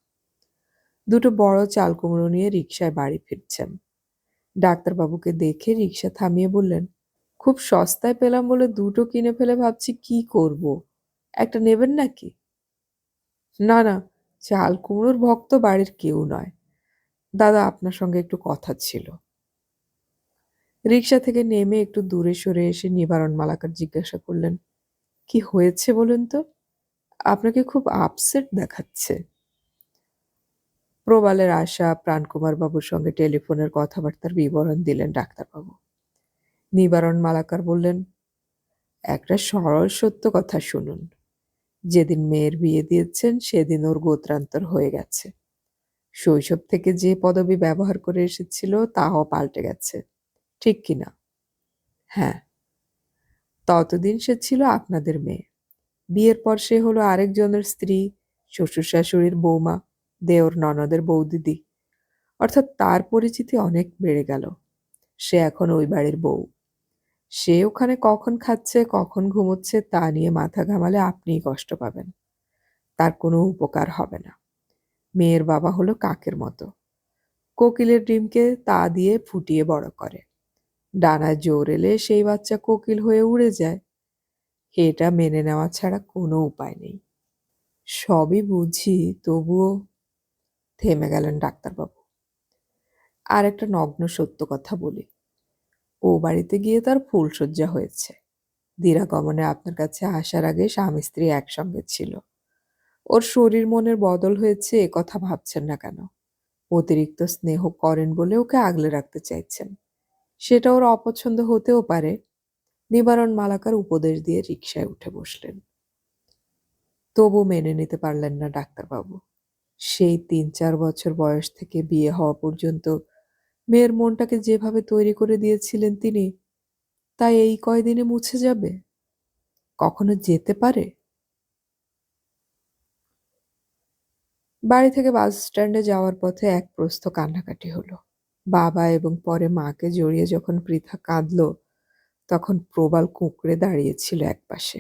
দুটো বড় চাল কুমড়ো নিয়ে রিকশায় বাড়ি ফিরছেন। ডাক্তারবাবুকে দেখে রিকশা থামিয়ে বললেন, খুব সস্তায় পেলাম বলে দুটো কিনে ফেলে ভাবছি কি করব। একটা নেবেন নাকি? না না, চাল কুমড়োর ভক্ত বাড়ির কেউ নয়। দাদা, আপনার সঙ্গে একটু কথা ছিল। রিকশা থেকে নেমে একটু দূরে সরে এসে নিবারণ মালাকার জিজ্ঞাসা করলেন, কি হয়েছে বলুন তো? আপনাকে খুব আপসেট দেখাচ্ছে। প্রবালের আশা প্রাণকুমার বাবুর সঙ্গে টেলিফোনের কথাবার্তার বিবরণ দিলেন ডাক্তারবাবু। নিবারণ মালাকার বললেন, একটা সরল সত্য কথা শুনুন। যেদিন মেয়ের বিয়ে দিয়েছেন সেদিন ওর গোত্রান্তর হয়ে গেছে। শৈশব থেকে যে পদবি ব্যবহার করে এসেছিল তাও পাল্টে গেছে, ঠিক কিনা? হ্যাঁ। ততদিন সে ছিল আপনাদের মেয়ে। বিয়ের পর সে হলো আরেকজনের স্ত্রী, শ্বশুর শাশুড়ির বৌমা, দেওর ননদের বৌদিদি। অর্থাৎ তার পরিচিতি অনেক বেড়ে গেল। সে এখন ওই বাড়ির বউ। সে ওখানে কখন খাচ্ছে কখন ঘুমোচ্ছে তা নিয়ে মাথা ঘামালে আপনিই কষ্ট পাবেন। তার কোনো উপকার হবে না। মেয়ের বাবা হলো কাকের মতো। কোকিলের ডিমকে তা দিয়ে ফুটিয়ে বড় করে। ডানায় জোর এলে সেই বাচ্চা কোকিল হয়ে উড়ে যায়। এটা মেনে নেওয়া ছাড়া কোনো উপায় নেই। সবই বুঝি, তবুও। থেমে গেলেন ডাক্তারবাবু। আর একটা নগ্ন সত্য কথা বলি। ও বাড়িতে গিয়ে তার ফুলশয্যা হয়েছে। দিরাগমনে আপনার কাছে আসার আগে স্বামী স্ত্রী একসঙ্গে ছিল। ওর শরীর মনের বদল হয়েছে, এ কথা ভাবছেন না কেন? অতিরিক্ত স্নেহ করেন বলে ওকে আগলে রাখতে চাইছেন। সেটা ওর অপছন্দ হতেও পারে। নিবারণ মালাকার উপদেশ দিয়ে রিকশায় উঠে বসলেন। তবু মেনে নিতে পারলেন না ডাক্তারবাবু। সেই ৩-৪ বছর বয়স থেকে বিয়ে হওয়া পর্যন্ত মেয়ের মনটাকে যেভাবে তৈরি করে দিয়েছিলেন তিনি, তা এই কয়দিনে মুছে যাবে? কখনো যেতে পারে? বাড়ি থেকে বাস স্ট্যান্ডে যাওয়ার পথে এক প্রস্থ কান্নাকাটি হলো। বাবা এবং পরে মাকে জড়িয়ে যখন পৃথা কাঁদল, তখন প্রবাল কুঁকড়ে দাঁড়িয়েছিল একপাশে।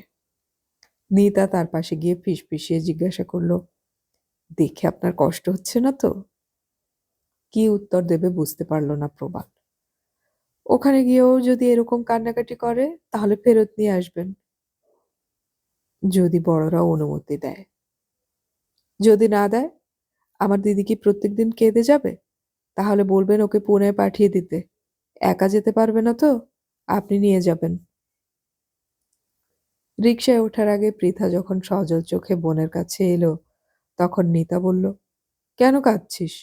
নিতা তার পাশে গিয়ে ফিসফিসিয়ে জিজ্ঞাসা করল, দেখে আপনার কষ্ট হচ্ছে না তো? কি উত্তর দেবে বুঝতে পারল না প্রবাল। ওখানে গিয়েও যদি এরকম কান্নাকাটি করে তাহলে ফেরত নিয়ে আসবেন। যদি বড়রা অনুমতি দেয়। যদি না দেয়, আমার দিদি কি প্রত্যেকদিন কেঁদে যাবে? তাহলে বলবেন ওকে পুনে পাঠিয়ে দিতে। একা যেতে পারবে না তো? আপনি নিয়ে যাবেন। রিকশায় ওঠার আগে পৃথা যখন সজল চোখে বোনের কাছে এলো, তখন নিতা বলল, কেন কাঁদছিস?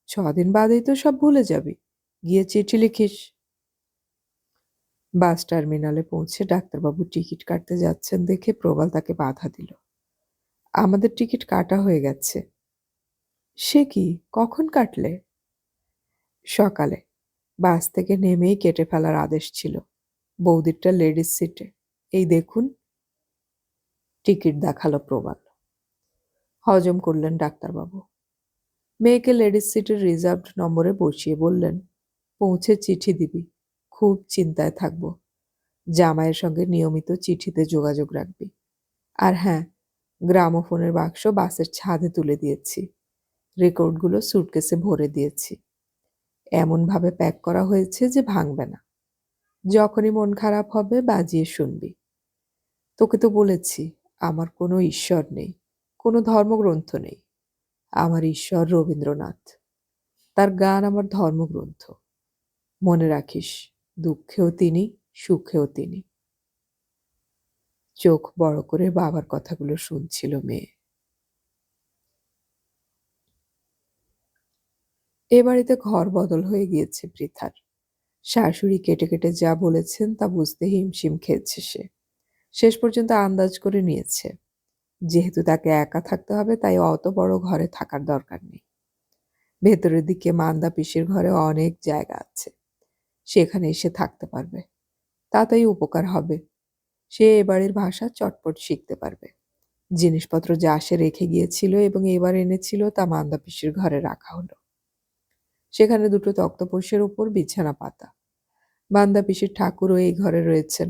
6 দিন বাদেই তো সব ভুলে যাবি। গিয়ে চিঠি লিখিস। বাস টার্মিনালে পৌঁছে ডাক্তারবাবু টিকিট কাটতে যাচ্ছেন দেখে প্রবাল তাকে বাধা দিল। আমাদের টিকিট কাটা হয়ে গেছে। সে কি, কখন কাটলে? সকালে। বাস থেকে নেমেই কেটে ফেলার আদেশ ছিল। বৌদিরটা লেডিস সিটে। এই দেখুন। টিকিট দেখালো প্রবাল। হজম করলেন ডাক্তারবাবু। মেয়েকে লেডিস সিটের রিজার্ভড নম্বরে বসিয়ে বললেন, পৌঁছে চিঠি দিবি। খুব চিন্তায় থাকবো। জামাইয়ের সঙ্গে নিয়মিত চিঠিতে যোগাযোগ রাখবি। আর হ্যাঁ, গ্রামোফোনের বাক্স বাসের ছাদে তুলে দিয়েছি। রেকর্ডগুলো সুটকেসে ভরে দিয়েছি। এমনভাবে প্যাক করা হয়েছে যে ভাঙবে না। যখনই মন খারাপ হবে বাজিয়ে শুনবি। তোকে তো বলেছি আমার কোনো ঈশ্বর নেই, কোনো ধর্মগ্রন্থ নেই। আমার ঈশ্বর রবীন্দ্রনাথ। তার গান আমার ধর্মগ্রন্থ। মনে রাখিস, দুঃখেও তিনি, সুখেও তিনি। চোখ বড় করে বাবার কথাগুলো শুনছিল মেয়ে। এ বাড়িতে ঘর বদল হয়ে গিয়েছে পৃথার। শাশুড়ি কেটে কেটে যা বলেছেন তা বুঝতে হিমশিম খেয়েছে সে। শেষ পর্যন্ত আন্দাজ করে নিয়েছে, যেহেতু তাকে একা থাকতে হবে তাই অত বড় ঘরে থাকার দরকার নেই। ভেতরের দিকে মান্দা পিসির ঘরে অনেক জায়গা আছে, সেখানে এসে থাকতে পারবে। তাতেই উপকার হবে। সে এ বাড়ির ভাষা চটপট শিখতে পারবে। জিনিসপত্র যা সে রেখে গিয়েছিল এবং এবার এনেছিল তা মান্দা পিসির ঘরে রাখা হলো। সেখানে দুটো তক্তপোষের উপর বিছানা পাতা। মান্দা পিসির ঠাকুরও এই ঘরে রয়েছেন।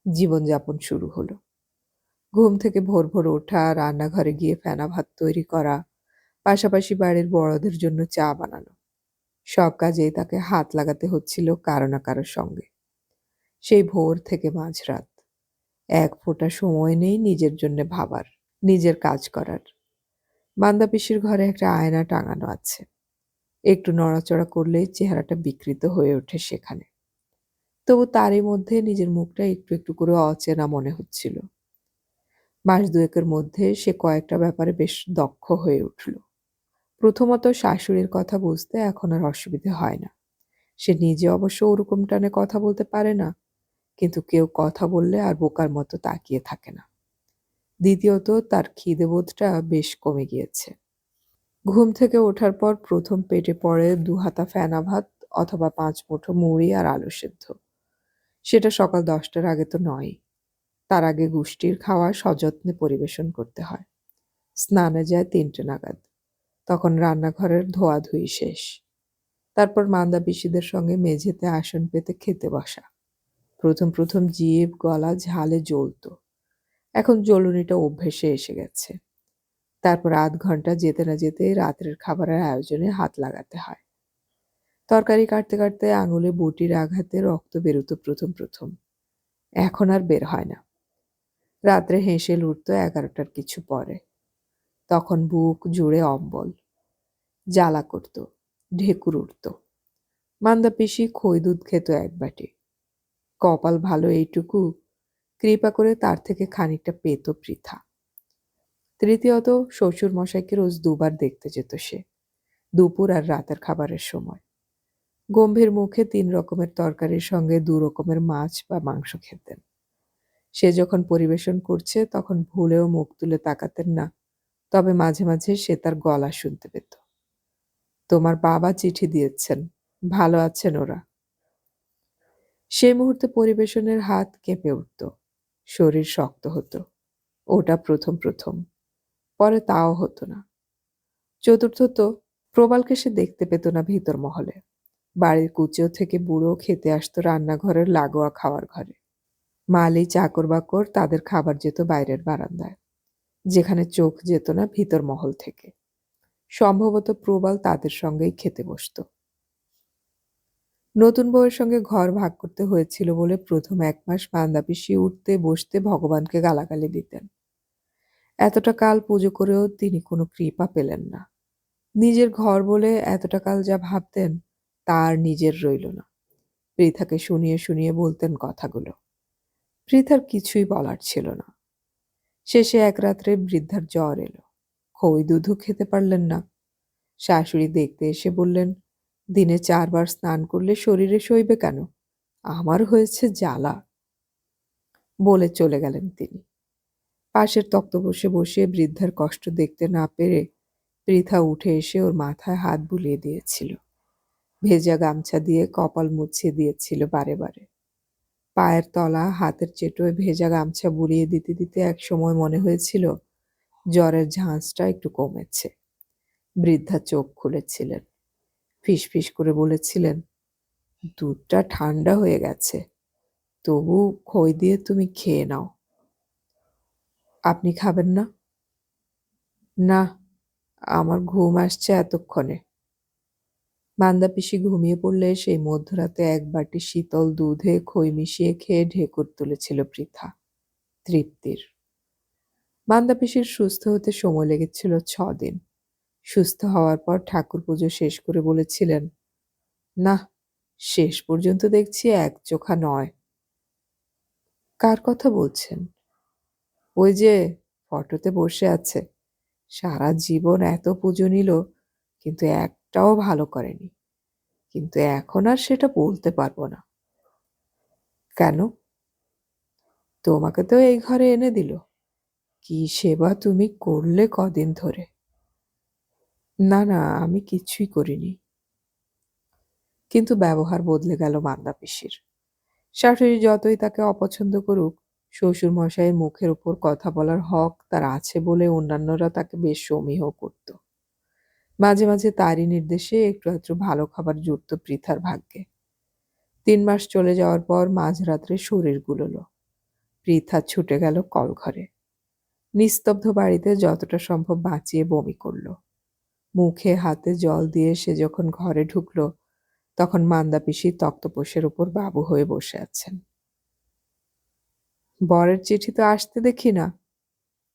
জীবনযাপন শুরু হলো। ঘুম থেকে ভোর ভোর ওঠা, রান্নাঘরে গিয়ে ফেনা ভাত তৈরি করা, পাশাপাশি বাড়ির বড়দের জন্য চা বানানো। সব কাজেই তাকে হাত লাগাতে হচ্ছিল কারো না কারোর সঙ্গে। সেই ভোর থেকে মাঝরাত। এক ফোঁটা সময় নেই নিজের জন্য ভাবার, নিজের কাজ করার। মান্দা পিসির ঘরে একটা আয়না টাঙানো আছে। একটু নড়াচড়া করলেই চেহারাটা বিকৃত হয়ে ওঠে সেখানে। তবু তারই মধ্যে নিজের মুখটা একটু একটু করে অচেনা মনে হচ্ছিল। মাস দুয়েকের মধ্যে সে কয়েকটা ব্যাপারে বেশ দক্ষ হয়ে উঠল। প্রথমত, শাশুড়ির কথা বুঝতে এখন আর অসুবিধে হয় না। সে নিজে অবশ্য ওরকম টানে কথা বলতে পারে না, কিন্তু কেউ কথা বললে আর বোকার মতো তাকিয়ে থাকে না। দ্বিতীয়ত, তার খিদেবোধটা বেশ কমে গিয়েছে। ঘুম থেকে ওঠার পর প্রথম পেটে পড়ে ২ হাতা ফেনা ভাত অথবা ৫ মুঠো মুড়ি আর আলু সেদ্ধ। সেটা সকাল ১০টার আগে তো নয়ই। তার আগে গোষ্ঠীর খাওয়া সযত্নে পরিবেশন করতে হয়। স্নানে যায় ৩টে নাগাদ। তখন রান্নাঘরের ধোয়াধুয়ি শেষ। তারপর মান্দা পিসিদের সঙ্গে মেঝেতে আসন পেতে খেতে বসা। প্রথম প্রথম জিভ গলা ঝালে জ্বলত। এখন জ্বলুনিটা অভ্যেসে এসে গেছে। তারপর আধ ঘন্টা যেতে না যেতেই রাত্রের খাবারের আয়োজনে হাত লাগাতে হয়। তরকারি কাটতে কাটতে আঙুলে বটির আঘাতে রক্ত বেরোতো প্রথম প্রথম। এখন আর বের হয় না। রাত্রে হেসেল উঠত ১১টার কিছু পরে। তখন বুক জুড়ে অম্বল। জ্বালা করত, ঢেকুর উঠত। মান্দা পিসি খই দুধ খেত ১ বাটি। কপাল ভালো এইটুকু, কৃপা করে তার থেকে খানিকটা পেত পৃথা। তৃতীয়ত, শ্বশুর মশাইকে রোজ ২ বার দেখতে যেত সে, দুপুর আর রাতের খাবারের সময়। গম্ভীর মুখে ৩ রকমের তরকারির সঙ্গে ২ রকমের মাছ বা মাংস খেতেন। সে যখন পরিবেশন করছে তখন ভুলেও মুখ তুলে তাকাতেন না, তবে মাঝে মাঝে সে তার গলা শুনতে পেত। তোমার বাবা চিঠি দিয়েছেন, ভালো আছেন ওরা। সেই মুহূর্তে পরিবেশনের হাত কেঁপে উঠত, শরীর শক্ত হতো। ওটা প্রথম প্রথম, পরে তাও হতো না। চতুর্থত, প্রবালকে সে দেখতে পেত না ভিতর মহলে। বাড়ির কুঁচো থেকে বুড়ো খেতে আসতো রান্নাঘরের লাগোয়া খাওয়ার ঘরে। মালি চাকর বাকর তাদের খাবার যেত বাইরের বারান্দায়, যেখানে চোখ যেত না ভিতর মহল থেকে। সম্ভবত প্রবাল তাদের সঙ্গেই খেতে বসত। নতুন বউয়ের সঙ্গে ঘর ভাগ করতে হয়েছিল বলে প্রথম ১ মাস মান্দা পিসি উঠতে বসতে ভগবানকে গালাগালি দিতেন। এতটা কাল পুজো করেও তিনি কোনো কৃপা পেলেন না। নিজের ঘর বলে এতটা কাল যা ভাবতেন তার নিজের রইল না। পৃথাকে শুনিয়ে শুনিয়ে বলতেন কথাগুলো। পৃথার কিছুই বলার ছিল না। শেষে এক রাত্রে বৃদ্ধার জ্বর এলো। খই দুধও খেতে পারলেন না। শাশুড়ি দেখতে এসে বললেন, দিনে ৪ বার স্নান করলে শরীরে সইবে কেন? আমার হয়েছে জ্বালা। বলে চলে গেলেন তিনি। পাশের তক্তপোষে বসে বৃদ্ধার কষ্ট দেখতে না পেরে পৃথা উঠে এসে ওর মাথায় হাত বুলিয়ে দিয়েছিল। ভেজা গামছা দিয়ে কপাল মুছিয়ে দিয়েছিল বারে বারে। পায়ের তলা, হাতের চেটোয় ভেজা গামছা বুলিয়ে দিতে দিতে একসময় মনে হয়েছিল জ্বরের ঝাঁঝটা একটু কমেছে। বৃদ্ধা চোখ খুলেছিলেন, ফিসফিস করে বলেছিলেন, দুধটা ঠান্ডা হয়ে গেছে, তবু খই দিয়ে তুমি খেয়ে নাও। আপনি খাবেন না? না, আমার ঘুম আসছে এতক্ষণে। মান্দা পিসি ঘুমিয়ে পড়লে সেই মধ্যরাতে এক বাটি শীতল দুধে খই মিশিয়ে খেয়ে ঢেকুর তুলেছিল পৃথা, তৃপ্তির। মান্দা পিসির সুস্থ হতে সময় লেগেছিল 6 দিন। সুস্থ হওয়ার পর ঠাকুর পুজো শেষ করে বলেছিলেন, না, শেষ পর্যন্ত দেখছি এক চোখা নয়। কার কথা বলছেন? ওই যে ফটোতে বসে আছে, সারা জীবন এত পুজো নিল, কিন্তু একটাও ভালো করেনি। কিন্তু এখন আর সেটা বলতে পারবো না। কেন? তোমাকে তো এই ঘরে এনে দিল, কি সেবা তুমি করলে কদিন ধরে। না না, আমি কিছুই করিনি। কিন্তু ব্যবহার বদলে গেল মান্দা পিসির। শাশুড়ি যতই তাকে অপছন্দ করুক, শ্বশুর মশাইয়ের মুখের উপর কথা বলার হক তার আছে বলে অন্যান্যরা তাকে বেশ সমীহ করত। মাঝে মাঝে তারই নির্দেশে একটু আধটু ভালো খাবার জুটত পৃথার ভাগ্যে। 3 মাস চলে যাওয়ার পর মাঝরাত্রে শরীর গুলোলো। পৃথা ছুটে গেল কলঘরে। নিস্তব্ধ বাড়িতে যতটা সম্ভব বাঁচিয়ে বমি করল। মুখে হাতে জল দিয়ে সে যখন ঘরে ঢুকল, তখন মান্দা পিসি তক্তপোষের উপর বাবু হয়ে বসে আছেন। বরের চিঠি তো আসতে দেখি না।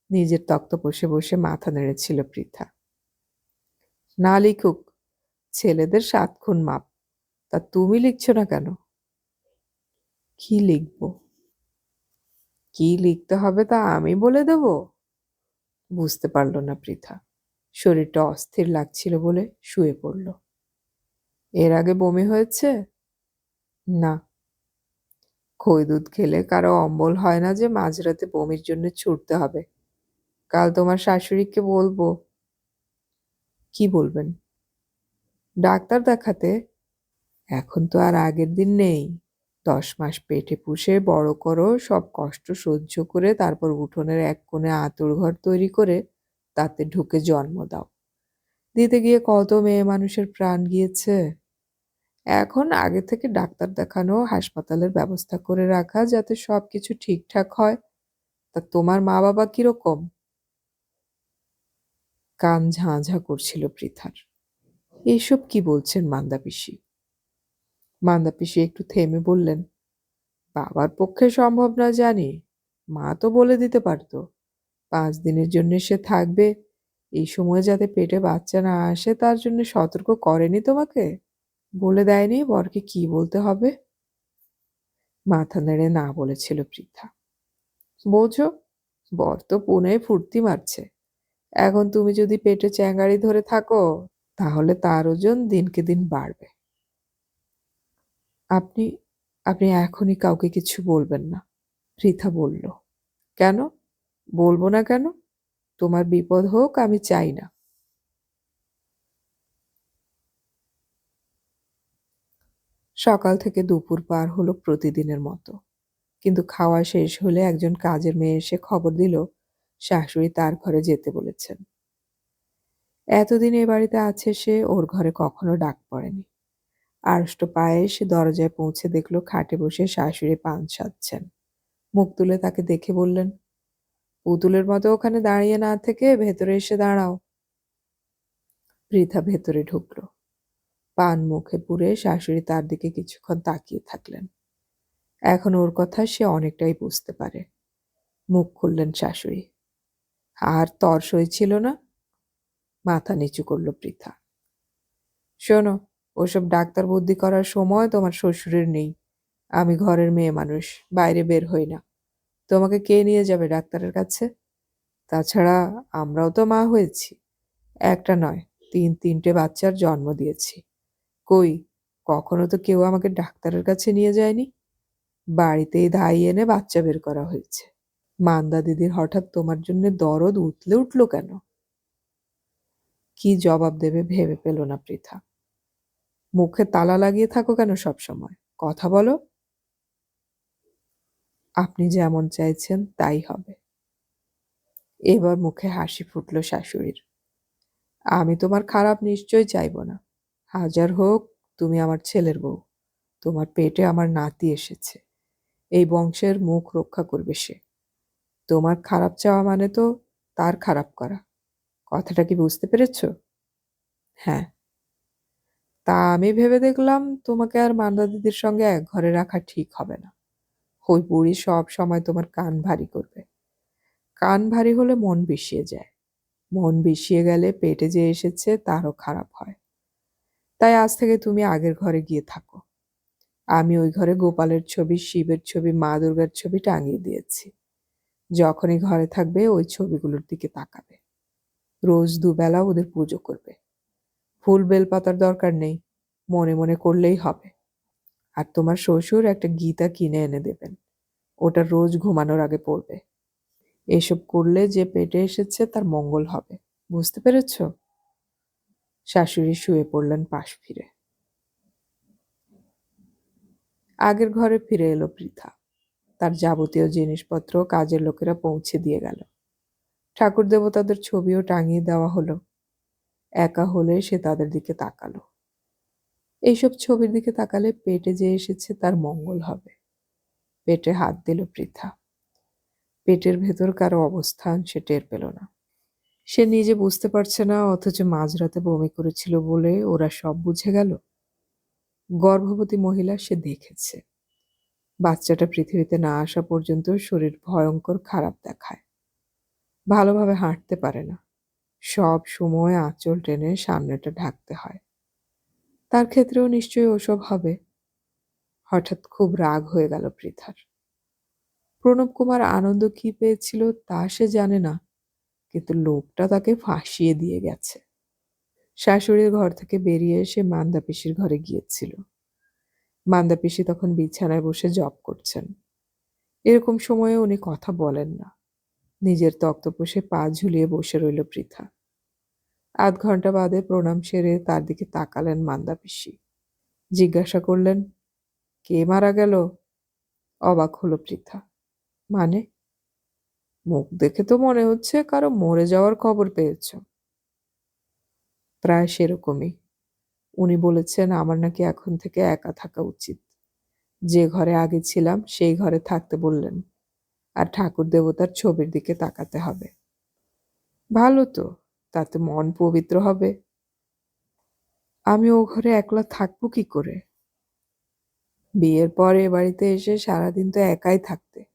নিজের তক্তপোষে বসে মাথা নেড়েছিল পৃথা। না লিখুক, ছেলেদের 7 খুন মাপ। তা তুমি লিখছ না কেন? কি লিখব? কি লিখতে হবে তা আমি বলে দেব? বুঝতে পারল না পৃথা। শরীরটা অস্থির লাগছিল বলে শুয়ে পড়ল। এর আগে বমি হয়েছে? না। খই দুধ খেলে কারো অম্বল হয় না যে মাঝরাতে বমির জন্য ছুটতে হবে। কাল তোমার শাশুড়িকে বলবো। কি বলবেন? ডাক্তার দেখাতে? এখন তো আর আগের দিন নেই। 10 মাস পেটে পুষে বড় করো, সব কষ্ট সহ্য করে, তারপর উঠোনের এক কোণে আঁতুড় ঘর তৈরি করে তাতে ঢুকে জন্ম দাও। দিতে গিয়ে কত মেয়ে মানুষের প্রাণ গিয়েছে। এখন আগে থেকে ডাক্তার দেখানো, হাসপাতালের ব্যবস্থা করে রাখা, যাতে সবকিছু ঠিকঠাক হয়। তা তোমার মা বাবা কিরকম? কান ঝাঁ ঝাঁ করছিল পৃথার। এইসব কি বলছেন মান্দা পিসি? মান্দা পিসি একটু থেমে বললেন, বাবার পক্ষে সম্ভব না জানি, মা তো বলে দিতে পারতো। 5 দিনের জন্য সে থাকবে, এই সময় যাতে পেটে বাচ্চা না আসে তার জন্য সতর্ক করেনি তোমাকে? বলে দেয়নি বরকে কি বলতে হবে? মাথা নেড়ে না বলেছিল পৃথা। বোঝো, বর তো পুনে ফুর্তি মারছে। এখন তুমি যদি পেটে চ্যাঙ্গারি ধরে থাকো, তাহলে তার ওজন দিনকে দিন বাড়বে। আপনি আপনি এখনই কাউকে কিছু বলবেন না, পৃথা বলল। কেন? বলবো না কেন? তোমার বিপদ হোক আমি চাই না। সকাল থেকে দুপুর পার হলো প্রতিদিনের মতো। কিন্তু খাওয়া শেষ হলে একজন কাজের মেয়ে এসে খবর দিল শাশুড়ি তার ঘরে যেতে বলেছেন। এতদিন এ বাড়িতে আছে সে, ওর ঘরে কখনো ডাক পড়েনি। আড়ষ্ট পায়ে সে দরজায় পৌঁছে দেখল খাটে বসে শাশুড়ি পান সাধছেন। মুখ তুলে তাকে দেখে বললেন, পুতুলের মতো ওখানে দাঁড়িয়ে না থেকে ভেতরে এসে দাঁড়াও। পৃথা ভেতরে ঢুকল। পান মুখে পুরে শাশুড়ি তার দিকে কিছুক্ষণ তাকিয়ে থাকলেন। এখন ওর কথা সে অনেকটাই বুঝতে পারে। মুখ খুললেন শাশুড়ি। আর তর সইছিল না? মাথা নিচু করল পৃথা। শোনো, ওসব ডাক্তার বুদ্ধি করার সময় তোমার শ্বশুরের নেই। আমি ঘরের মেয়ে মানুষ, বাইরে বের হই না। তোমাকে কে নিয়ে যাবে ডাক্তারের কাছে? তাছাড়া আমরাও তো মা হয়েছি। একটা নয়, 3-3টে বাচ্চার জন্ম দিয়েছি। কই, কখনো তো কেউ আমাকে ডাক্তারের কাছে নিয়ে যায়নি। বাড়িতেই ধাই এনে বাচ্চা বের করা হয়েছে। মান্দা দিদির হঠাৎ তোমার জন্য দরদ উতলে উঠল কেন? কি জবাব দেবে ভেবে পেল না পৃথা। মুখে তালা লাগিয়ে থাকো কেন সব সময়? কথা বলো। আপনি যেমন চাইছেন তাই হবে। এবার মুখে হাসি ফুটল শাশুড়ির। আমি তোমার খারাপ নিশ্চয়ই চাইব না। হাজার হোক তুমি আমার ছেলের বউ। তোমার পেটে আমার নাতি এসেছে। এই বংশের মুখ রক্ষা করবে সে। তোমার খারাপ চাওয়া মানে তো তার খারাপ করা। কথাটা কি বুঝতে পেরেছ? হ্যাঁ। তা আমি ভেবে দেখলাম তোমাকে আর মান্দা দিদির সঙ্গে এক ঘরে রাখা ঠিক হবে না। ওই বুড়ি সব সময় তোমার কান ভারী করবে। কান ভারী হলে মন বিষিয়ে যায়। মন বিষিয়ে গেলে পেটে যে এসেছে তারও খারাপ হয়। তাই আজ থেকে তুমি আগের ঘরে গিয়ে থাকো। আমি ওই ঘরে গোপালের ছবি, শিবের ছবি, মা দুর্গার ছবি টাঙিয়ে দিয়েছি। যখনই ঘরে থাকবে ওই ছবিগুলোর দিকে তাকাবে। রোজ দুবেলা ওদের পুজো করবে। ফুল বেলপাতার দরকার নেই, মনে মনে করলেই হবে। আর তোমার শ্বশুর একটা গীতা কিনে এনে দেবেন। ওটা রোজ ঘুমানোর আগে পড়বে। এসব করলে যে পেটে এসেছে তার মঙ্গল হবে। বুঝতে পেরেছ? শাশুড়ি শুয়ে পড়লেন পাশ ফিরে। আগের ঘরে ফিরে এলো পৃথা। তার যাবতীয় জিনিসপত্র কাজের লোকেরা পৌঁছে দিয়ে গেল। ঠাকুর দেবতাদের ছবিও টাঙিয়ে দেওয়া হলো। একা হলে সে তাদের দিকে তাকালো। এইসব ছবির দিকে তাকালে পেটে যে এসেছে তার মঙ্গল হবে। পেটে হাত দিল পৃথা। পেটের ভেতর কারো অবস্থান সে টের পেল না। সে নিজে বুঝতে পারছে না, অথচ মাঝরাতে বমি করেছিল বলে ওরা সব বুঝে গেল। গর্ভবতী মহিলা সে দেখেছে। বাচ্চাটা পৃথিবীতে না আসা পর্যন্ত শরীর ভয়ঙ্কর খারাপ দেখায়। ভালোভাবে হাঁটতে পারে না। সব সময় আঁচল টেনে সামনেটা ঢাকতে হয়। তার ক্ষেত্রেও নিশ্চয়ই ওসব হবে। হঠাৎ খুব রাগ হয়ে গেল পৃথার। প্রণব কুমার আনন্দ কি পেয়েছিল তা সে জানে না, কিন্তু লোকটা তাকে ফাঁসিয়ে দিয়ে গেছে। শাশুড়ির ঘর থেকে বেরিয়ে এসে মান্দা পিসির ঘরে গিয়েছিল। মান্দা পিসি তখন বিছানায় বসে জপ করছেন। এরকম সময়ে উনি কথা বলেন না। নিজের তক্তপোষে পা ঝুলিয়ে বসে রইল পৃথা। আধ ঘন্টা বাদে প্রণাম সেরে তার দিকে তাকালেন মান্দা পিসি। জিজ্ঞাসা করলেন, কে মারা গেল? অবাক হলো পৃথা। মানে? মুখ দেখে তো মনে হচ্ছে কারো মরে যাওয়ার খবর পেয়েছ। প্রায় সেরকমই। উনি বলেছেন আমার নাকি এখন থেকে একা থাকা উচিত। যে ঘরে আগে ছিলাম সেই ঘরে থাকতে বললেন। আর ঠাকুর দেবতার ছবির দিকে তাকাতে হবে। ভালো তো, তাতে মন পবিত্র হবে। আমি ও ঘরে একলা থাকবো কি করে? বিয়ের পর এ বাড়িতে এসে সারাদিন তো একাই থাকতে।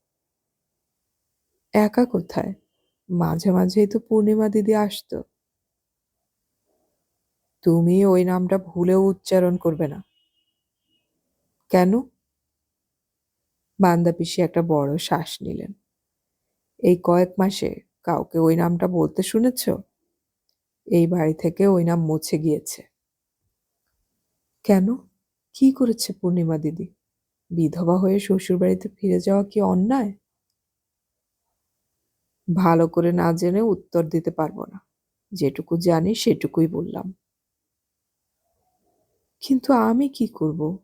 একা কোথায়? মাঝে মাঝেই তো পূর্ণিমা দিদি আসতো। তুমি ওই নামটা ভুলেও উচ্চারণ করবে না। কেন? বান্দা পিসি একটা বড় শ্বাস নিলেন। এই কয়েক মাসে কাউকে ওই নামটা বলতে শুনেছ? এই বাড়ি থেকে ওই নাম মুছে গিয়েছে। কেন? কি করেছে পূর্ণিমা দিদি? বিধবা হয়ে শ্বশুর বাড়িতে ফিরে যাওয়া কি অন্যায়? ভালো করে না জেনে উত্তর দিতে পারবো না। যেটুকু জানি সেটুকুই বললাম। কিন্তু আমি কি করব?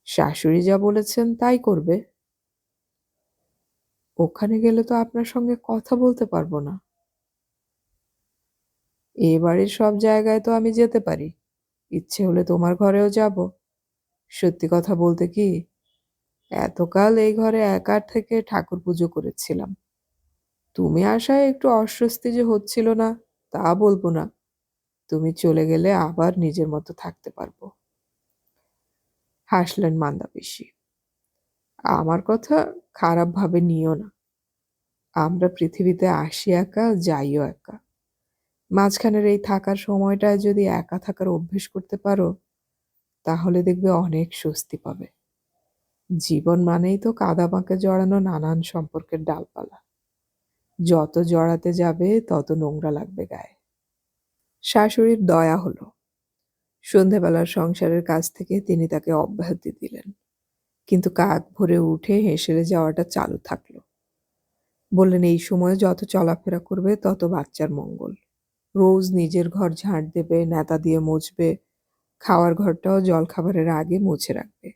শাশুড়ি যা বলেছেন তাই করবে। ওখানে গেলে তো আপনার সঙ্গে কথা বলতে পারবো না। এ বাড়ির সব জায়গায় তো আমি যেতে পারি। ইচ্ছে হলে তোমার ঘরেও যাব। সত্যি কথা বলতে কি, এতকাল এই ঘরে একা থেকে ঠাকুর পুজো করেছিলাম। তুমি আসায় একটু অস্বস্তি যে হচ্ছিল না তা বলবো না। তুমি চলে গেলে আবার নিজের মতো থাকতে পারবো। হাসলেন মান্দা পিসি। আমার কথা খারাপ ভাবে নিও না। আমরা পৃথিবীতে আসি একা, যাইও একা। মাঝখানের এই থাকার সময়টায় যদি একা থাকার অভ্যেস করতে পারো, তাহলে দেখবে অনেক স্বস্তি পাবে। জীবন মানেই তো কাদা বাঁকে জড়ানো নানান সম্পর্কের ডালপালা। যত জড়াতে যাবে তত নোংরা লাগবে গায়ে। শাশুড়ির দয়া হলো। সন্ধেবেলার সংসারের কাজ থেকে তিনি তাকে অব্যাহতি দিলেন, কিন্তু কাক ভরে উঠে হেসেলে যাওয়াটা চালু থাকলো। বললেন, এই সময়ে যত চলাফেরা করবে তত বাচ্চার মঙ্গল। রোজ নিজের ঘর ঝাঁট দেবে, নেতা দিয়ে মুছবে, খাওয়ার ঘরটাও জলখাবারের আগে মুছে রাখবে।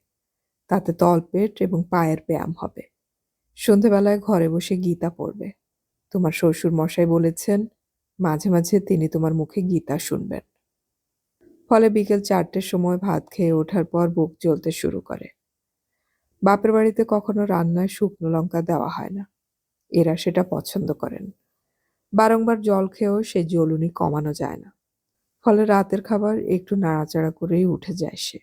তাতে তলপেট এবং পায়ের ব্যায়াম হবে। সন্ধেবেলায় ঘরে বসে গীতা পড়বে। তোমার শ্বশুর মশাই বলেছেন মাঝে মাঝে তিনি তোমার মুখে গীতা শুনবেন। ফলে বিকেল 4টের সময় ভাত খেয়ে ওঠার পর বুক জ্বলতে শুরু করে। বাপের বাড়িতে কখনো রান্নায় শুকনো লঙ্কা দেওয়া হয় না, এরা সেটা পছন্দ করেন। বারংবার জল খেয়েও সেই জ্বলুনি কমানো যায় না। ফলে রাতের খাবার একটু নাড়াচাড়া করেই উঠে যায় সে।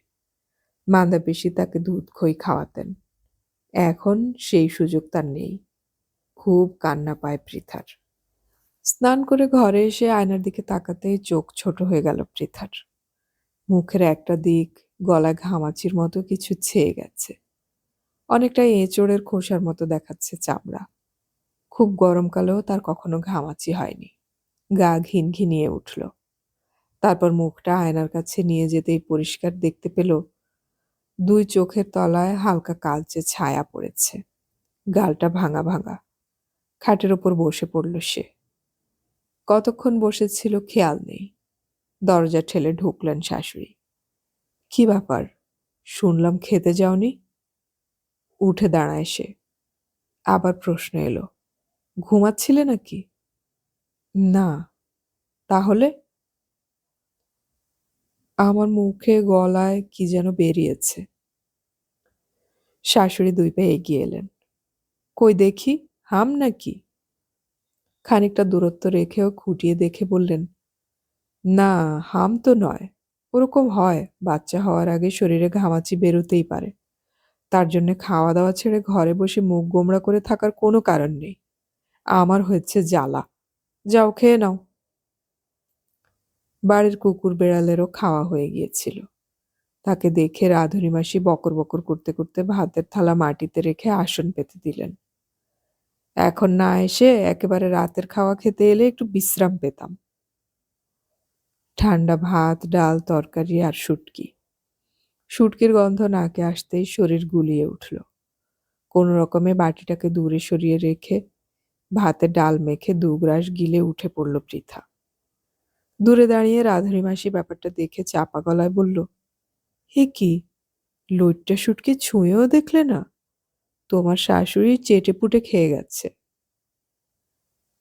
মান্দা পিসি তাকে দুধ খই খাওয়াতেন, এখন সেই সুযোগ তার নেই। খুব কান্না পায় পৃথার। স্নান করে ঘরে এসে আয়নার দিকে তাকাতেই চোখ ছোট হয়ে গেল পৃথার। মুখের একটা দিক গলায় ঘামাচির মতো কিছু ছেয়ে গেছে, অনেকটা এঁচোড়ের খোসার মতো দেখাচ্ছে চামড়া। খুব গরমকালেও তার কখনো ঘামাচি হয়নি। গা ঘিনঘিনিয়ে উঠল। তারপর মুখটা আয়নার কাছে নিয়ে যেতেই পরিষ্কার দেখতে পেল দুই চোখের তলায় হালকা কালচে ছায়া পড়েছে। গালটা ভাঙা ভাঙা। খাটের ওপর বসে পড়ল সে। কতক্ষণ বসেছিল খেয়াল নেই। দরজা ঠেলে ঢুকলেন শাশুড়ি। কি ব্যাপার, শুনলাম খেতে যাওনি? উঠে দাঁড়ায় সে। আবার প্রশ্ন এলো, ঘুমাচ্ছিলে নাকি? না। তাহলে? আমার মুখে গলায় কি যেন বেরিয়েছে। শাশুড়ি 2 পা এগিয়ে এলেন। কই দেখি, হাম নাকি? খানিকটা দূরত্ব রেখেও খুঁটিয়ে দেখে বললেন, না, হাম তো নয়। ওরকম হয়, বাচ্চা হওয়ার আগে শরীরে ঘামাচি বেরোতেই পারে। তার জন্য খাওয়া দাওয়া ছেড়ে ঘরে বসে মুখ গোমড়া করে থাকার কোনো কারণ নেই। আমার হয়েছে জ্বালা। যাও খেয়ে নাও। বাড়ির কুকুর বেড়ালেরও খাওয়া হয়ে গিয়েছিল। তাকে দেখে রাধুনী মাসি বকর বকর করতে করতে ভাতের থালা মাটিতে রেখে আসন পেতে দিলেন। এখন না এসে একেবারে রাতের খাওয়া খেতে এলে একটু বিশ্রাম পেতাম। ঠান্ডা ভাত, ডাল, তরকারি আর শুটকি। শুটকির গন্ধ নাকে আসতেই শরীর গুলিয়ে উঠল। কোনো রকমে বাটিটাকে দূরে সরিয়ে রেখে ভাতে ডাল মেখে 2 গ্রাস গিলে উঠে পড়ল পৃথা। দূরে দাঁড়িয়ে রাধুনী মাসি ব্যাপারটা দেখে চাপা গলায় বলল, হে কি, লইট্টা শুটকি ছুঁয়েও দেখলে না? তোমার শাশুড়ি চেটে পুটে খেয়ে গেছে।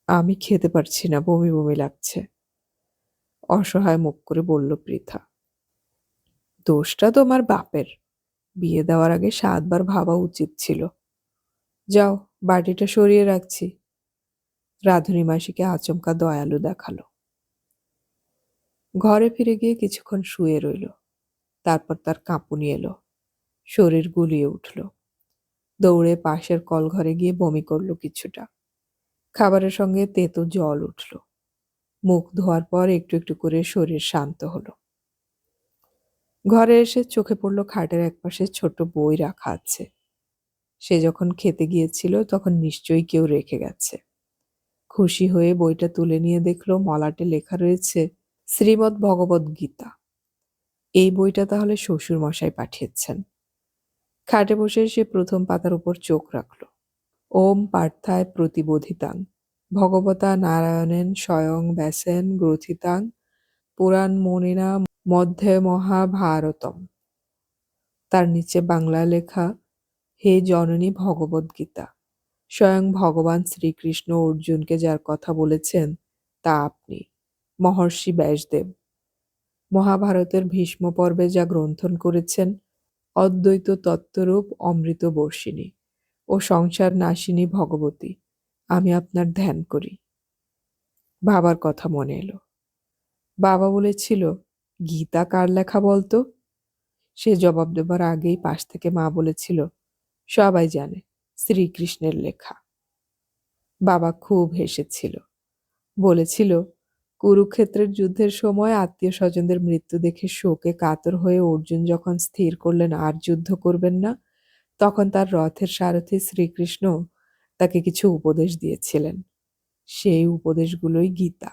আমি খেতে পারছি না, বমি বমি লাগছে, অসহায় মুখ করে বলল পৃথা। দোষটা তোমার বাপের। বিয়ে দেওয়ার আগে 7 বার ভাবা উচিত ছিল। যাও, বাটিটা সরিয়ে রাখছি। রাধুনী মাসিকে আচমকা দয়ালু দেখালো। ঘরে ফিরে গিয়ে কিছুক্ষণ শুয়ে রইল। তারপর তার কাঁপুনি এলো, শরীর গুলিয়ে উঠল। দৌড়ে পাশের কলঘরে গিয়ে বমি করল কিছুটা। খাবারের সঙ্গে তেতো জল উঠল। মুখ ধোয়ার পর একটু একটু করে শরীর শান্ত হলো। ঘরে এসে চোখে পড়ল খাটের একপাশে ছোট বই রাখা আছে। সে যখন খেতে গিয়েছিল তখন নিশ্চয়ই কেউ রেখে গেছে। খুশি হয়ে বইটা তুলে নিয়ে দেখল মলাটে লেখা রয়েছে শ্রীমদ্ ভগবদ গীতা। এই বইটা তাহলে শ্বশুর মশাই পাঠিয়েছেন। খাটে বসে সে প্রথম পাতার উপর চোখ রাখল। ওম পার্থায় প্রতিবোধিতাং ভগবতা নারায়ণেন স্বয়ং ব্যাসেন গ্রথিতাং পুরাণ মনিনা মধ্যে মহাভারতম। তার নিচে বাংলায় লেখা, হে জননী ভগবদ্গীতা, স্বয়ং ভগবান শ্রীকৃষ্ণ অর্জুনকে যার কথা বলেছেন তা আপনি, মহর্ষি ব্যাসদেব। মহাভারতের ভীষ্ম পর্বে যা গ্রন্থন করেছেন, অদ্বৈত তত্ত্বরূপ অমৃত বর্ষিণী ও সংসার নাশিনী ভগবতী, আমি আপনার ধ্যান করি। বাবার কথা মনে এলো। বাবা বলেছিল, গীতা কার লেখা বলতো? সে জবাব দেবার আগেই পাশ থেকে মা বলেছিল, সবাই জানে, শ্রীকৃষ্ণের লেখা। বাবা খুব হেসেছিল। বলেছিল, কুরুক্ষেত্রের যুদ্ধের সময় আত্মীয় স্বজনদের মৃত্যু দেখে শোকে কাতর হয়ে অর্জুন যখন স্থির করলেন আর যুদ্ধ করবেন না, তখন তার রথের সারথি শ্রীকৃষ্ণ তাকে কিছু উপদেশ দিয়েছিলেন। সেই উপদেশগুলোই গীতা।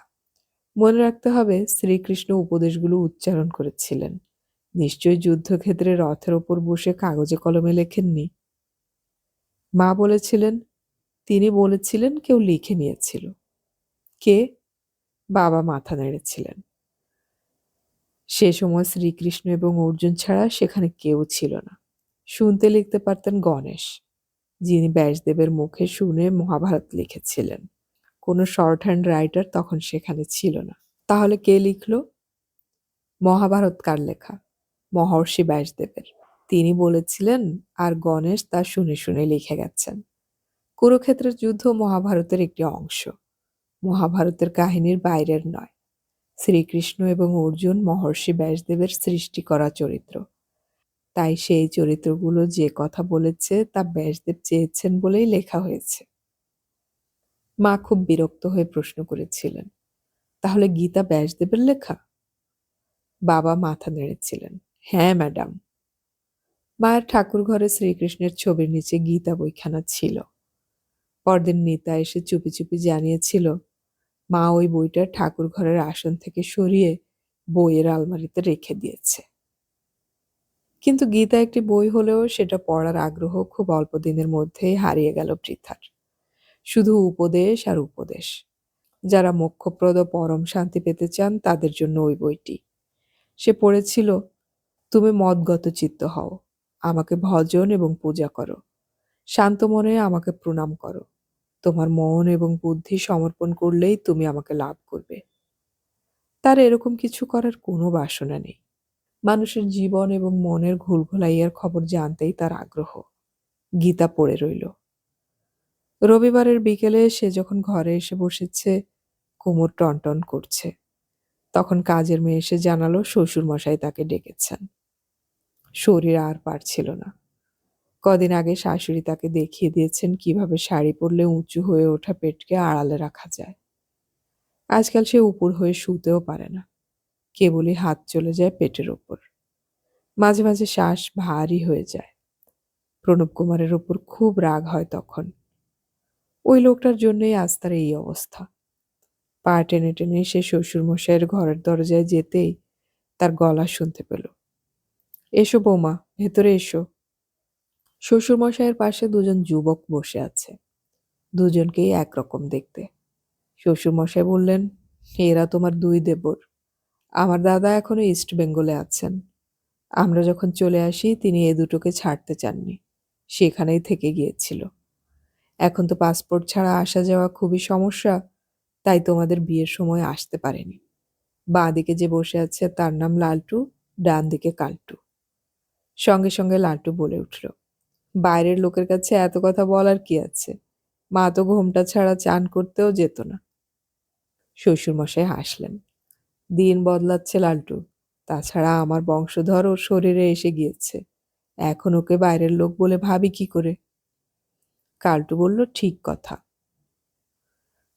মনে রাখতে হবে, শ্রীকৃষ্ণ উপদেশগুলো উচ্চারণ করেছিলেন। নিশ্চয়ই যুদ্ধক্ষেত্রে রথের ওপর বসে কাগজে কলমে লেখেননি। মা বলেছিলেন, তিনি বলেছিলেন কেউ লিখে নিয়েছিল। কে? বাবা মাথা নেড়েছিলেন। সে সময় শ্রীকৃষ্ণ এবং অর্জুন ছাড়া সেখানে কেউ ছিল না। শুনতে লিখতে পারতেন গণেশ। যিনি ব্যাসদেবের মুখে শুনে মহাভারত লিখেছিলেন। কোনো শর্ট হ্যান্ড রাইটার তখন সেখানে ছিল না। তাহলে কে লিখল? মহাভারত কার লেখা? মহর্ষি ব্যাসদেবের। তিনি বলেছিলেন, আর গণেশ তা শুনে শুনে লিখে গেছেন। কুরুক্ষেত্রের যুদ্ধ মহাভারতের একটি অংশ, মহাভারতের কাহিনীর বাইরের নয়। শ্রীকৃষ্ণ এবং অর্জুন মহর্ষি ব্যাসদেবের সৃষ্টি করা চরিত্র। তাই সেই চরিত্রগুলো যে কথা বলেছে তা ব্যাসদেব চেয়েছেন বলেই লেখা হয়েছে। মা খুব বিরক্ত হয়ে প্রশ্ন করেছিলেন, তাহলে গীতা ব্যাসদেবের লেখা? বাবা মাথা নেড়েছিলেন, হ্যাঁ ম্যাডাম। মায়ের ঠাকুর ঘরে শ্রীকৃষ্ণের ছবির নিচে গীতা বইখানা ছিল। পরদিন নিতা এসে চুপি চুপি জানিয়েছিল, মা ওই বইটা ঠাকুর ঘরের আসন থেকে সরিয়ে বইয়ের আলমারিতে রেখে দিয়েছে। কিন্তু গীতা একটি বই হলেও সেটা পড়ার আগ্রহ খুব অল্প দিনের মধ্যেই হারিয়ে গেল পৃথার। শুধু উপদেশ আর উপদেশ। যারা মোক্ষপ্রদ পরম শান্তি পেতে চান তাদের জন্য ওই বইটি। সে পড়েছিল, তুমি মদগত চিত্ত হও, আমাকে ভজন এবং পূজা করো, শান্ত মনে আমাকে প্রণাম করো, তোমার মন এবং বুদ্ধি সমর্পণ করলেই তুমি আমাকে লাভ করবে। তার এরকম কিছু করার কোনো বাসনা নেই। মানুষের জীবন এবং মনের ঘুলঘুলাইয়ার খবর জানতেই তার আগ্রহ। গীতা পড়ে রইল। রবিবারের বিকেলে সে যখন ঘরে এসে বসেছে, কোমর টনটন করছে, তখন কাজের মেয়ে এসে জানালো শ্বশুরমশাই তাকে ডেকেছেন। শরীর আর পারছিল না। কদিন আগে শাশুড়ি তাকে দেখিয়ে দিয়েছেন কিভাবে শাড়ি পরলে উঁচু হয়ে ওঠা পেটকে আড়ালে রাখা যায়। আজকাল সে উপর হয়ে শুতেও পারে না, কেবলই হাত চলে যায় পেটের ওপর। মাঝে মাঝে শ্বাস ভারী হয়ে যায়। প্রণব কুমারের ওপর খুব রাগ হয় তখন। ওই লোকটার জন্যই আজ তার এই অবস্থা। পা টেনে টেনে সে শ্বশুরমশাইয়ের ঘরের দরজায় যেতেই তার গলা শুনতে পেল, এসো বৌমা, ভেতরে এসো। শ্বশুরমশাইয়ের পাশে দুজন যুবক বসে আছে, দুজনকেই একরকম দেখতে। শ্বশুরমশাই বললেন, এরা তোমার দুই দেবর। আমার দাদা এখনো ইস্ট বেঙ্গলে আছেন। আমরা যখন চলে আসি তিনি এ দুটোকে ছাড়তে চাননি, সেখানেই থেকে গিয়েছিল। এখন তো পাসপোর্ট ছাড়া আসা যাওয়া খুবই সমস্যা, তাই তোমাদের বিয়ের সময় আসতে পারেনি। বাঁ দিকে যে বসে আছে তার নাম লালটু, ডান দিকে কালটু। সঙ্গে সঙ্গে লালটু বলে উঠল, বাইরের লোকের কাছে এত কথা বলার কি আছে, মা তো ঘোমটা ছাড়া চান করতেও যেত না। শ্বশুরমশাই হাসলেন, দিন বদলাচ্ছে লালটু, তাছাড়া আমার বংশধর ওর শরীরে এসে গিয়েছে, এখন ওকে বাইরের লোক বলে ভাবি কি করে? কালটু বলল, ঠিক কথা।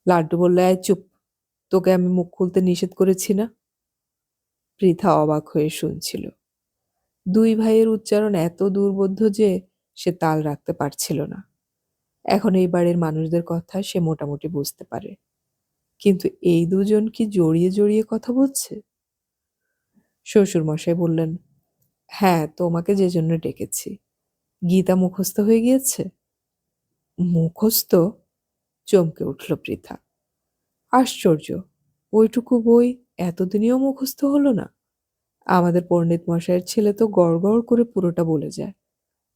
লালটু বলল, এই চুপ, তোকে আমি মুখ খুলতে নিষেধ করেছি না? পৃথা অবাক হয়ে শুনছিল। দুই ভাইয়ের উচ্চারণ এত দুর্বোধ্য যে সে তাল রাখতে পারছিল না। এখন এই বাড়ির মানুষদের কথা সে মোটামুটি বুঝতে পারে, কিন্তু এই দুজন কি জড়িয়ে জড়িয়ে কথা বলছে? শ্বশুরমশাই বললেন, হ্যাঁ, তোমাকে যে জন্য ডেকেছি। গীতা মুখস্থ হয়ে গিয়েছে? মুখস্থ? চমকে উঠল পৃথা। আশ্চর্য, ওইটুকু বই এতদিনেও মুখস্থ হলো না? আমাদের পণ্ডিত মশাইয়ের ছেলে তো গড় গড় করে পুরোটা বলে যায়,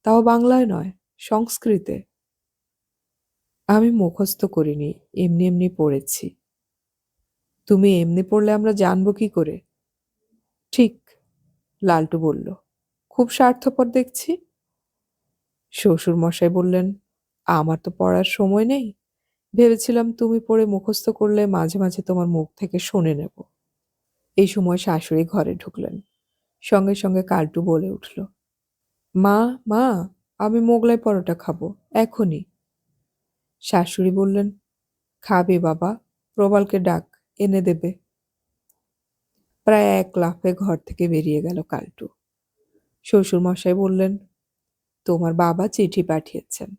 তাও বাংলায় নয়, সংস্কৃতে। আমি মুখস্থ করিনি, এমনি এমনি পড়েছি। তুমি এমনি পড়লে আমরা জানবো কি করে? ঠিক, লালটু বলল, খুব স্বার্থপর দেখছি। শ্বশুর মশাই বললেন, আমার তো পড়ার সময় নেই, ভেবেছিলাম তুমি পড়ে মুখস্থ করলে মাঝে মাঝে তোমার মুখ থেকে শুনে নেব। এই সময় শাশুড়ি ঘরে ঢুকলেন। সঙ্গে সঙ্গে কালটু বলে উঠল, মা, মা, আমি মোগলাই পরোটা খাবো এখনই। শাশুড়ি বললেন, খাবে বাবা, প্রবালকে ডাক, এনে দেবে। প্রায় এক লাফে ঘর থেকে বেরিয়ে গেল কালটু। শ্বশুরমশাই বললেন, তোমার বাবা চিঠি পাঠিয়েছেন,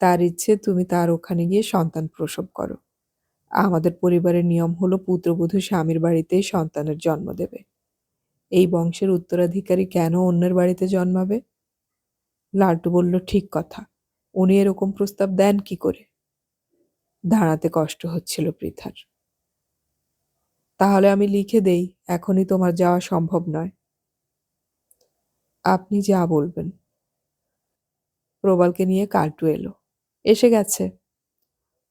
তার ইচ্ছে তুমি তার ওখানে গিয়ে সন্তান প্রসব করো। আমাদের পরিবারের নিয়ম হলো পুত্রবধূ স্বামীর বাড়িতেই সন্তানের জন্ম দেবে। এই বংশের উত্তরাধিকারী কেন অন্যের বাড়িতে জন্মাবে? লালটু বলল, ঠিক কথা, উনি এরকম প্রস্তাব দেন কি করে? দাঁড়াতে কষ্ট হচ্ছিল পৃথার। তাহলে আমি লিখে দেই, এখনই তোমার যাওয়া সম্ভব নয়। আপনি যা বলবেন। প্রবালকে নিয়ে কালটু এলো। এসে গেছে।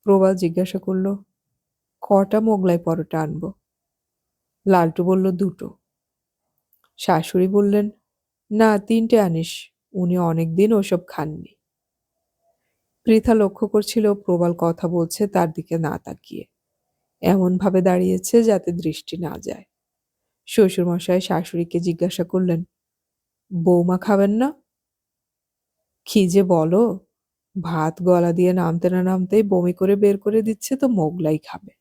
প্রবাল জিজ্ঞাসা করল, কটা মোগলাই পরোটা আনবো? লালটু বলল, দুটো। শাশুড়ি বললেন, না, তিনটে আনিস, উনি অনেকদিন ওসব খাননি। পৃথা লক্ষ্য করছিল প্রবাল কথা বলছে তার দিকে না তাকিয়ে, এমন ভাবে দাঁড়িয়েছে যাতে দৃষ্টি না যায়। শ্বশুরমশাই শাশুড়িকে জিজ্ঞাসা করলেন, বৌমা খাবেন না? কি যে বলো, ভাত গলা দিয়ে নামতে না নামতেই বমি করে বের করে দিচ্ছে তো মোগলাই খাবে।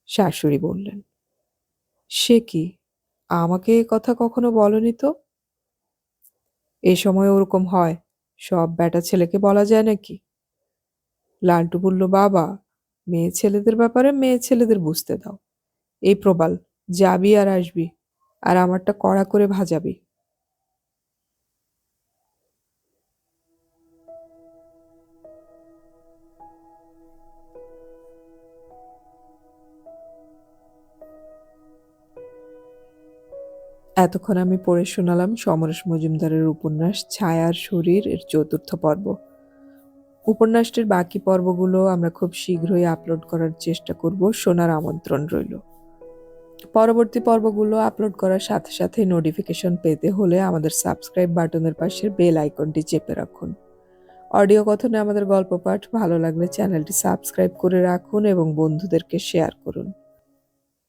শাশুড়ি বললেন, সে কি, আমাকে এ কথা কখনো বলনি তো। এ সময় ওরকম হয়, সব বেটা ছেলেকে বলা যায় নাকি? লালটু বলল, বাবা, মেয়ে ছেলেদের ব্যাপারে মেয়ে ছেলেদের বুঝতে দাও। এই প্রবাল, যাবি আর আসবি, আর আমারটা কড়া করে ভাজাবি। এতক্ষণ আমি পড়ে শোনালাম সমরেশ মজুমদারের উপন্যাস ছায়ার শরীর এর ৪র্থ পর্ব। উপন্যাসটির বাকি পর্বগুলো আমরা খুব শীঘ্রই আপলোড করার চেষ্টা করব, শোনার আমন্ত্রণ রইল। পরবর্তী পর্বগুলো আপলোড করার সাথে সাথে নোটিফিকেশন পেতে হলে আমাদের সাবস্ক্রাইব বাটনের পাশের বেল আইকনটি চেপে রাখুন। অডিও কথনে আমাদের গল্প পাঠ ভালো লাগলে চ্যানেলটি সাবস্ক্রাইব করে রাখুন এবং বন্ধুদেরকে শেয়ার করুন।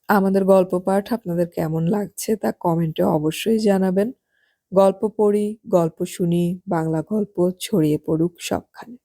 আমাদের গল্প পাঠ আপনাদের কেমন লাগছে তা কমেন্টে অবশ্যই জানাবেন। গল্প পড়ি, গল্প শুনি, বাংলা গল্প ছড়িয়ে পড়ুক সবখানে।